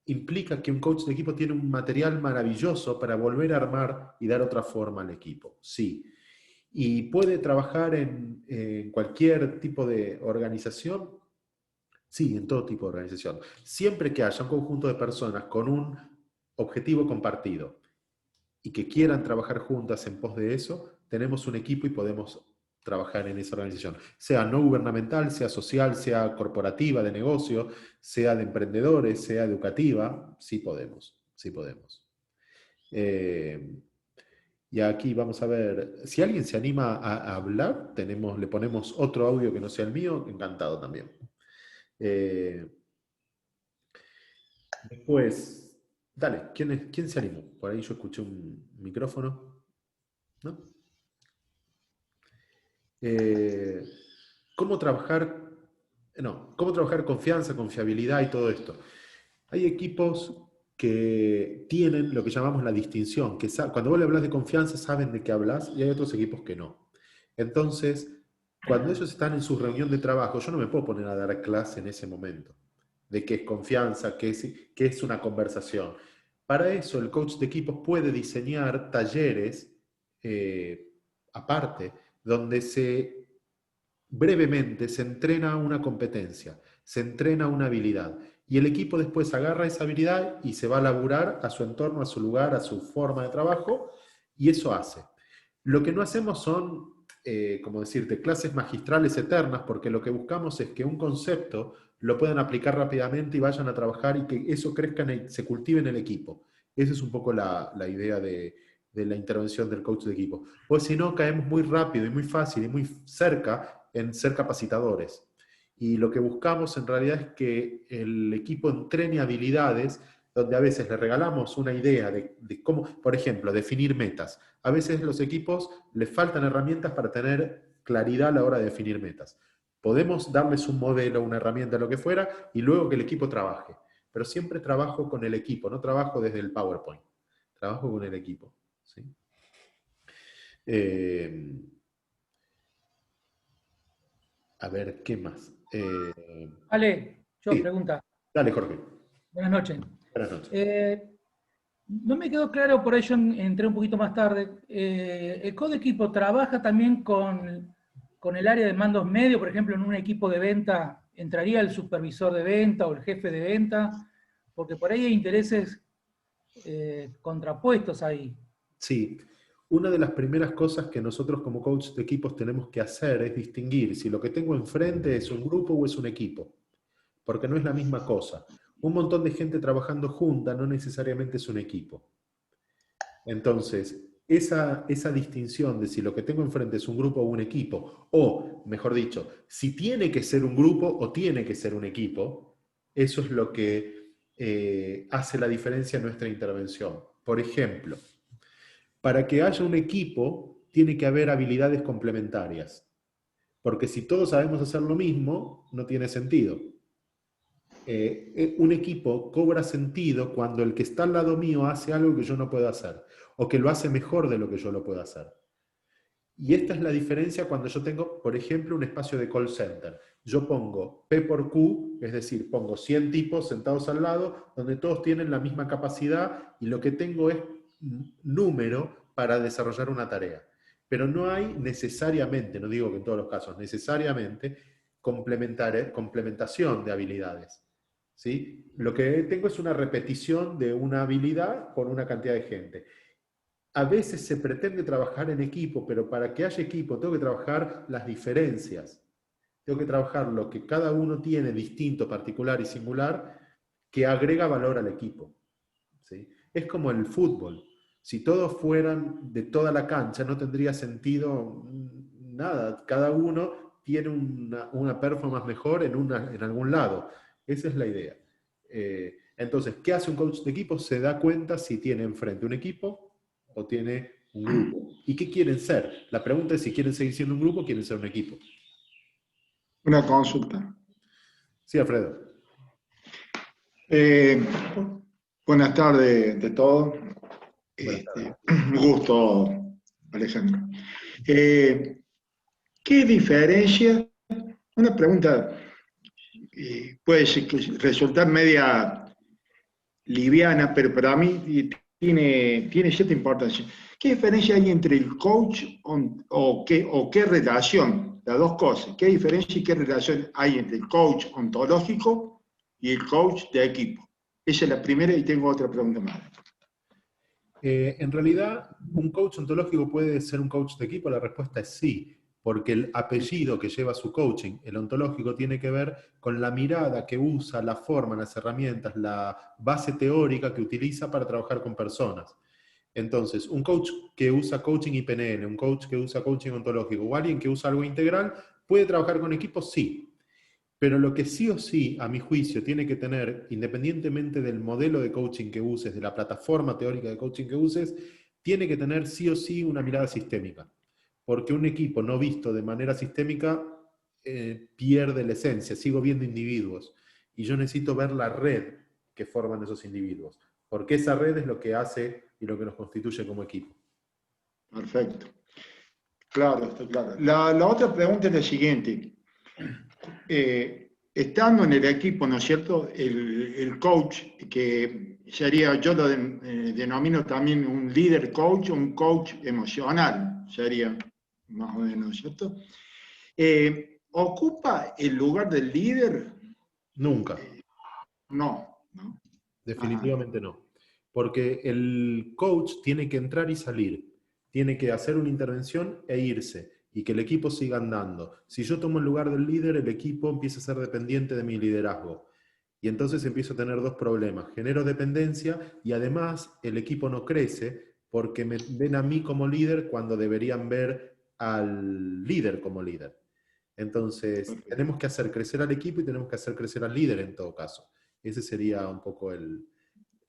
implica que un coach de equipo tiene un material maravilloso para volver a armar y dar otra forma al equipo. Sí, y puede trabajar en cualquier tipo de organización. Sí, en todo tipo de organización. Siempre que haya un conjunto de personas con un objetivo compartido y que quieran trabajar juntas en pos de eso, tenemos un equipo y podemos trabajar en esa organización. Sea no gubernamental, sea social, sea corporativa, de negocio, sea de emprendedores, sea educativa, sí podemos, sí podemos. Eh, y aquí vamos a ver, si alguien se anima a hablar, le ponemos otro audio que no sea el mío, encantado también. Eh, Después, dale, ¿quién se animó? Por ahí yo escuché un micrófono, ¿no? Eh, ¿Cómo trabajar? No, ¿cómo trabajar confianza, confiabilidad y todo esto? Hay equipos que tienen lo que llamamos la distinción, que cuando vos le hablas de confianza saben de qué hablas y hay otros equipos que no. Entonces, cuando ellos están en su reunión de trabajo, yo no me puedo poner a dar clase en ese momento de qué es confianza, qué es una conversación. Para eso, el coach de equipos puede diseñar talleres eh, aparte, donde brevemente se entrena una competencia, se entrena una habilidad. Y el equipo después agarra esa habilidad y se va a laburar a su entorno, a su lugar, a su forma de trabajo, y eso hace. Lo que no hacemos son, como decirte, clases magistrales eternas, porque lo que buscamos es que un concepto lo puedan aplicar rápidamente y vayan a trabajar y que eso crezca y se cultive en el equipo. Esa es un poco la idea de la intervención del coach de equipo. Pues si no, caemos muy rápido y muy fácil y muy cerca en ser capacitadores. Y lo que buscamos en realidad es que el equipo entrene habilidades donde a veces le regalamos una idea de cómo, por ejemplo, definir metas. A veces los equipos les faltan herramientas para tener claridad a la hora de definir metas. Podemos darles un modelo, una herramienta, lo que fuera, y luego que el equipo trabaje. Pero siempre trabajo con el equipo, no trabajo desde el PowerPoint. Trabajo con el equipo. ¿Sí? Eh, A ver, ¿qué más? Ale, yo Sí, pregunta. dale, Jorge. Buenas noches. Buenas noches. No me quedó claro, por ello entré un poquito más tarde. ¿El Code Equipo trabaja también con el área de mandos medios? Por ejemplo, en un equipo de venta, ¿entraría el supervisor de venta o el jefe de venta? Porque por ahí hay intereses contrapuestos ahí. Sí, una de las primeras cosas que nosotros como coach de equipos tenemos que hacer es distinguir si lo que tengo enfrente es un grupo o es un equipo, porque no es la misma cosa. Un montón de gente trabajando junta no necesariamente es un equipo. Entonces, esa distinción de si lo que tengo enfrente es un grupo o un equipo, o, mejor dicho, si tiene que ser un grupo o tiene que ser un equipo, eso es lo que hace la diferencia en nuestra intervención. Por ejemplo, para que haya un equipo, tiene que haber habilidades complementarias. Porque si todos sabemos hacer lo mismo, no tiene sentido. Un equipo cobra sentido cuando el que está al lado mío hace algo que yo no puedo hacer, o que lo hace mejor de lo que yo lo puedo hacer. Y esta es la diferencia cuando yo tengo, por ejemplo, un espacio de call center. Yo pongo P por Q, es decir, pongo 100 tipos sentados al lado, donde todos tienen la misma capacidad y lo que tengo es número para desarrollar una tarea. Pero no hay necesariamente, no digo que en todos los casos, necesariamente complementación de habilidades. ¿Sí? Lo que tengo es una repetición de una habilidad con una cantidad de gente. A veces se pretende trabajar en equipo, pero para que haya equipo tengo que trabajar las diferencias. Tengo que trabajar lo que cada uno tiene distinto, particular y singular, que agrega valor al equipo. ¿Sí? Es como el fútbol. Si todos fueran de toda la cancha, no tendría sentido nada. Cada uno tiene una performance mejor en algún lado. Esa es la idea. Entonces, ¿qué hace un coach de equipo? Se da cuenta si tiene enfrente un equipo o tiene un grupo. ¿Y qué quieren ser? La pregunta es si quieren seguir siendo un grupo o quieren ser un equipo. Una consulta. Sí, Alfredo. Eh, Buenas tardes de todos. Buenas tardes. Un gusto, Alejandro. Eh, ¿Qué diferencia? Una pregunta puede resultar media liviana, pero para mí tiene cierta importancia. ¿Qué diferencia hay entre el coach o qué relación? Las dos cosas. ¿Qué diferencia y qué relación hay entre el coach ontológico y el coach de equipo? Esa es la primera y tengo otra pregunta más. En realidad, ¿un coach ontológico puede ser un coach de equipo? La respuesta es sí, porque el apellido que lleva su coaching, el ontológico, tiene que ver con la mirada que usa, la forma, las herramientas, la base teórica que utiliza para trabajar con personas. Entonces, un coach que usa coaching y PNL, un coach que usa coaching ontológico o alguien que usa algo integral, ¿puede trabajar con equipos? Sí. Pero lo que sí o sí, a mi juicio, tiene que tener, independientemente del modelo de coaching que uses, de la plataforma teórica de coaching que uses, tiene que tener sí o sí una mirada sistémica. Porque un equipo no visto de manera sistémica pierde la esencia. Sigo viendo individuos. Y yo necesito ver la red que forman esos individuos. Porque esa red es lo que hace y lo que nos constituye como equipo. Perfecto. Claro, está claro. La otra pregunta es la siguiente. Estando en el equipo, ¿no es cierto? El coach, que sería, yo lo denomino también un líder coach, un coach emocional, sería más o menos, ¿no es cierto? ¿Ocupa el lugar del líder? Nunca. No, ¿no? Ajá, Definitivamente no. Porque el coach tiene que entrar y salir, tiene que hacer una intervención e irse, y que el equipo siga andando. Si yo tomo el lugar del líder, el equipo empieza a ser dependiente de mi liderazgo. Y entonces empiezo a tener dos problemas. Genero dependencia y además el equipo no crece porque me ven a mí como líder cuando deberían ver al líder como líder. Entonces, perfecto. tenemos que hacer crecer al equipo y tenemos que hacer crecer al líder en todo caso. Ese sería un poco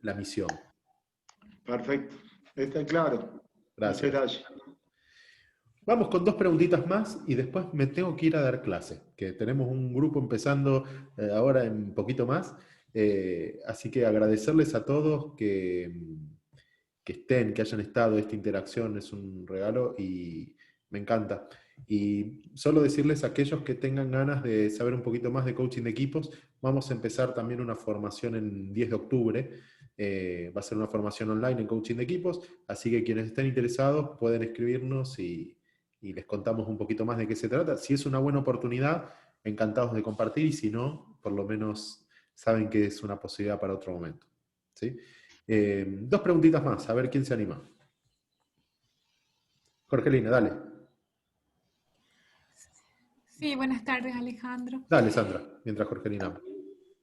la misión. Perfecto. Está claro. Muchas Gracias. gracias. Vamos con dos preguntitas más y después me tengo que ir a dar clase, que tenemos un grupo empezando ahora en un poquito más. Así que agradecerles a todos que estén, que hayan estado, esta interacción es un regalo y me encanta. Y solo decirles a aquellos que tengan ganas de saber un poquito más de coaching de equipos, vamos a empezar también una formación en 10 de octubre. Va a ser una formación online en coaching de equipos, así que quienes estén interesados pueden escribirnos y les contamos un poquito más de qué se trata. Si es una buena oportunidad, encantados de compartir, y si no, por lo menos saben que es una posibilidad para otro momento. ¿Sí? Dos preguntitas más, a ver quién se anima. Jorgelina, dale. Sí, buenas tardes, Alejandro. Dale, Sandra, mientras Jorgelina habla.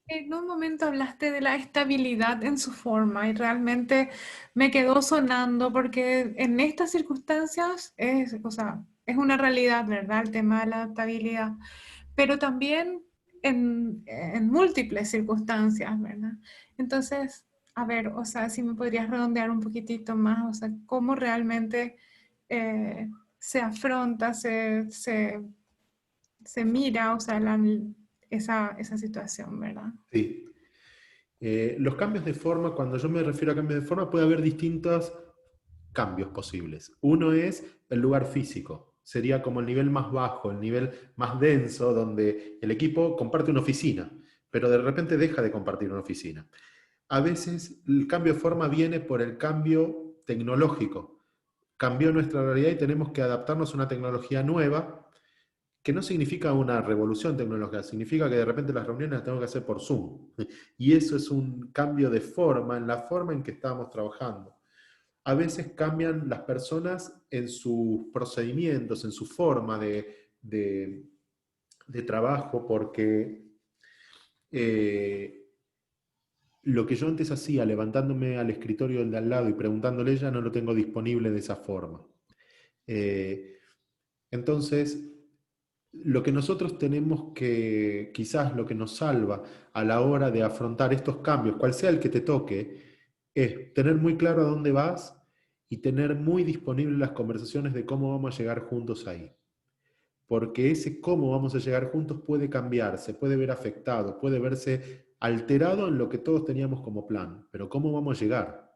En un momento hablaste de la estabilidad en su forma y realmente me quedó sonando porque en estas circunstancias es, o sea, es una realidad, ¿verdad? El tema de la adaptabilidad, pero también en múltiples circunstancias, ¿verdad? Entonces, a ver, o sea, si me podrías redondear un poquitito más, o sea, cómo realmente se afronta, se mira, o sea, esa situación, ¿verdad? Sí. Los cambios de forma, cuando yo me refiero a cambios de forma, puede haber distintos cambios posibles. Uno es el lugar físico. Sería como el nivel más bajo, el nivel más denso, donde el equipo comparte una oficina, pero de repente deja de compartir una oficina. A veces el cambio de forma viene por el cambio tecnológico. Cambió nuestra realidad y tenemos que adaptarnos a una tecnología nueva, que no significa una revolución tecnológica, significa que de repente las reuniones las tengo que hacer por Zoom. Y eso es un cambio de forma, en la forma en que estamos trabajando. A veces cambian las personas en sus procedimientos, en su forma de trabajo, porque lo que yo antes hacía, levantándome al escritorio del de al lado y preguntándole, ya no lo tengo disponible de esa forma. Entonces, lo que nosotros tenemos que, quizás lo que nos salva a la hora de afrontar estos cambios, cual sea el que te toque, es tener muy claro a dónde vas y tener muy disponibles las conversaciones de cómo vamos a llegar juntos ahí. Porque ese cómo vamos a llegar juntos puede cambiar, se puede ver afectado, puede verse alterado en lo que todos teníamos como plan, pero ¿cómo vamos a llegar?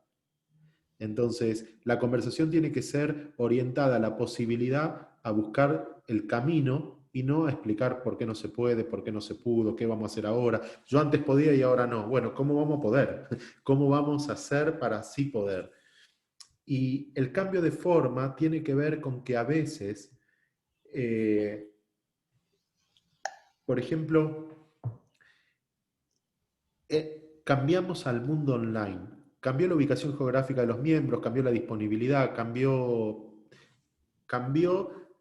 Entonces, la conversación tiene que ser orientada a la posibilidad, a buscar el camino y no a explicar por qué no se puede, por qué no se pudo, qué vamos a hacer ahora. Yo antes podía y ahora no. Bueno, ¿cómo vamos a poder? ¿Cómo vamos a hacer para así poder? Y el cambio de forma tiene que ver con que a veces, por ejemplo, cambiamos al mundo online. Cambió la ubicación geográfica de los miembros, cambió la disponibilidad, cambió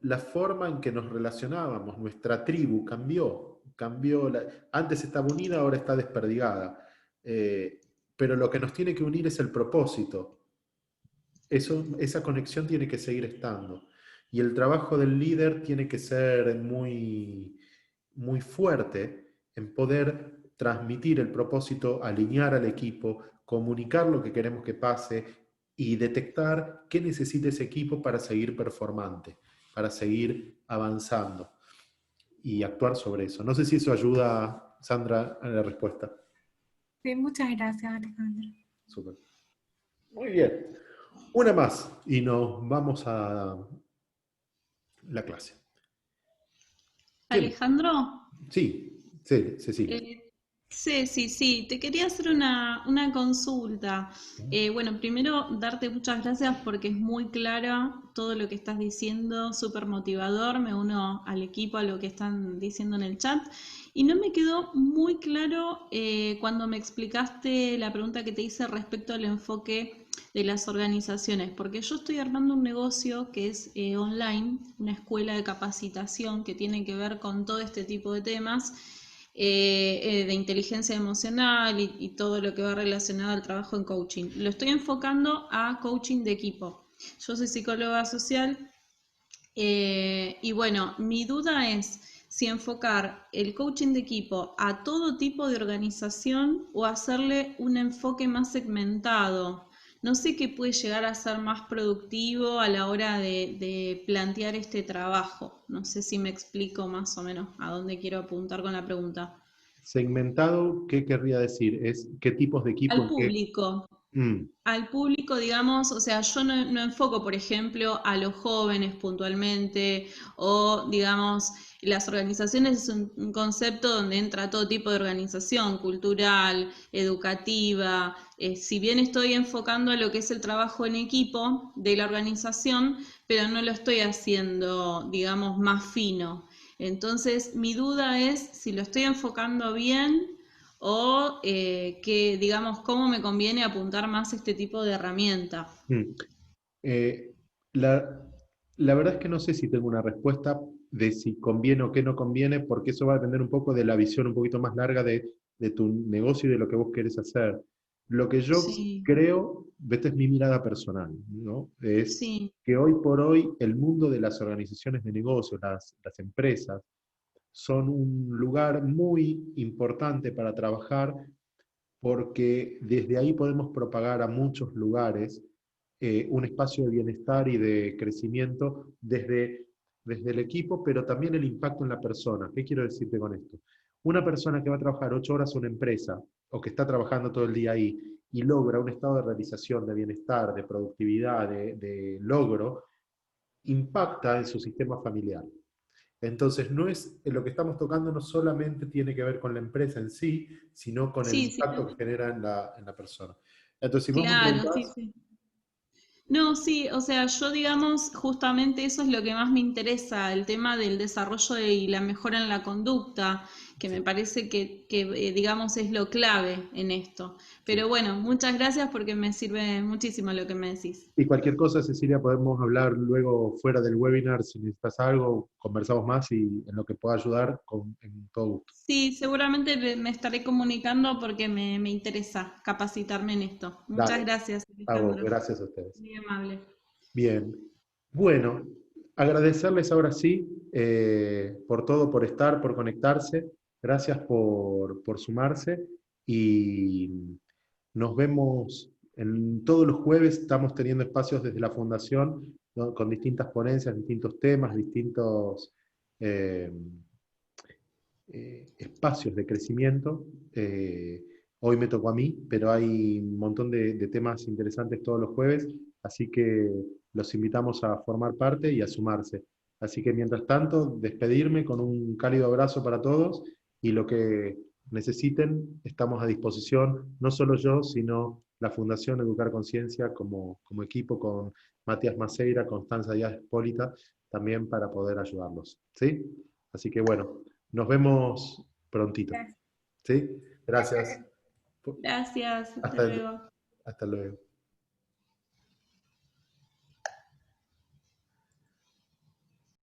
la forma en que nos relacionábamos, nuestra tribu cambió antes estaba unida, ahora está desperdigada. Pero lo que nos tiene que unir es el propósito. Esa conexión tiene que seguir estando. Y el trabajo del líder tiene que ser muy, muy fuerte en poder transmitir el propósito, alinear al equipo, comunicar lo que queremos que pase y detectar qué necesita ese equipo para seguir performante, para seguir avanzando y actuar sobre eso. No sé si eso ayuda, Sandra, a la respuesta. Sí, muchas gracias, Alejandro. Súper. Muy bien. Una más y nos vamos a la clase. ¿Quién? Alejandro, Sí, Cecilia. sí, te quería hacer una consulta. Bueno, primero darte muchas gracias porque es muy clara todo lo que estás diciendo, súper motivador, me uno al equipo, a lo que están diciendo en el chat. Y no me quedó muy claro cuando me explicaste la pregunta que te hice respecto al enfoque de las organizaciones, porque yo estoy armando un negocio que es online, una escuela de capacitación que tiene que ver con todo este tipo de temas de inteligencia emocional y todo lo que va relacionado al trabajo en coaching. Lo estoy enfocando a coaching de equipo. Yo soy psicóloga social y bueno, mi duda es si enfocar el coaching de equipo a todo tipo de organización o hacerle un enfoque más segmentado. No sé qué puede llegar a ser más productivo a la hora de plantear este trabajo. No sé si me explico más o menos a dónde quiero apuntar con la pregunta. Segmentado, ¿qué querría decir? Es qué tipos de equipo. Al público. al público, digamos, o sea, yo no enfoco, por ejemplo, a los jóvenes puntualmente, o, digamos, las organizaciones es un concepto donde entra todo tipo de organización, cultural, educativa. Si bien estoy enfocando a lo que es el trabajo en equipo de la organización, pero no lo estoy haciendo, digamos, más fino. Entonces, mi duda es si lo estoy enfocando bien o que, digamos, cómo me conviene apuntar más este tipo de herramienta. Mm. Eh, la, la verdad es que no sé si tengo una respuesta de si conviene o qué no conviene, porque eso va a depender un poco de la visión un poquito más larga de tu negocio y de lo que vos querés hacer. Lo que yo Sí, creo, esta es mi mirada personal, ¿no? Es sí, que hoy por hoy el mundo de las organizaciones de negocios, las empresas, son un lugar muy importante para trabajar porque desde ahí podemos propagar a muchos lugares un espacio de bienestar y de crecimiento desde el equipo, pero también el impacto en la persona. ¿Qué quiero decirte con esto? Una persona que va a trabajar 8 horas en una empresa o que está trabajando todo el día ahí y logra un estado de realización, de bienestar, de productividad, de logro, impacta en su sistema familiar. Entonces, no es, lo que estamos tocando no solamente tiene que ver con la empresa en sí, sino con el sí, sí, impacto que genera en la persona. Entonces, si vos me claro, sí, preguntás, sí. No, sí, o sea, yo digamos, justamente eso es lo que más me interesa, el tema del desarrollo y la mejora en la conducta, que me sí, parece que, digamos, es lo clave en esto. sí. Pero bueno, muchas gracias porque me sirve muchísimo lo que me decís. Y cualquier cosa, Cecilia, podemos hablar luego fuera del webinar. Si necesitas algo, conversamos más y en lo que pueda ayudar, en todo gusto. Sí, seguramente me estaré comunicando porque me interesa capacitarme en esto. Muchas Dale, gracias, a vos, Alejandro. gracias a ustedes. Muy amable. Bien, bueno, agradecerles ahora sí por todo, por estar, por conectarse. Gracias por sumarse y nos vemos en todos los jueves. Estamos teniendo espacios desde la Fundación, ¿no? Con distintas ponencias, distintos temas, distintos eh, espacios de crecimiento. Hoy me tocó a mí, pero hay un montón de temas interesantes todos los jueves, así que los invitamos a formar parte y a sumarse. Así que mientras tanto, despedirme con un cálido abrazo para todos y lo que necesiten, estamos a disposición, no solo yo, sino la Fundación Educar Conciencia como equipo con Matías Maceira, Constanza Díaz Hipólita, también para poder ayudarlos. ¿Sí? Así que bueno, nos vemos prontito. Gracias. ¿Sí? Gracias. Gracias, hasta Hasta, luego. hasta luego.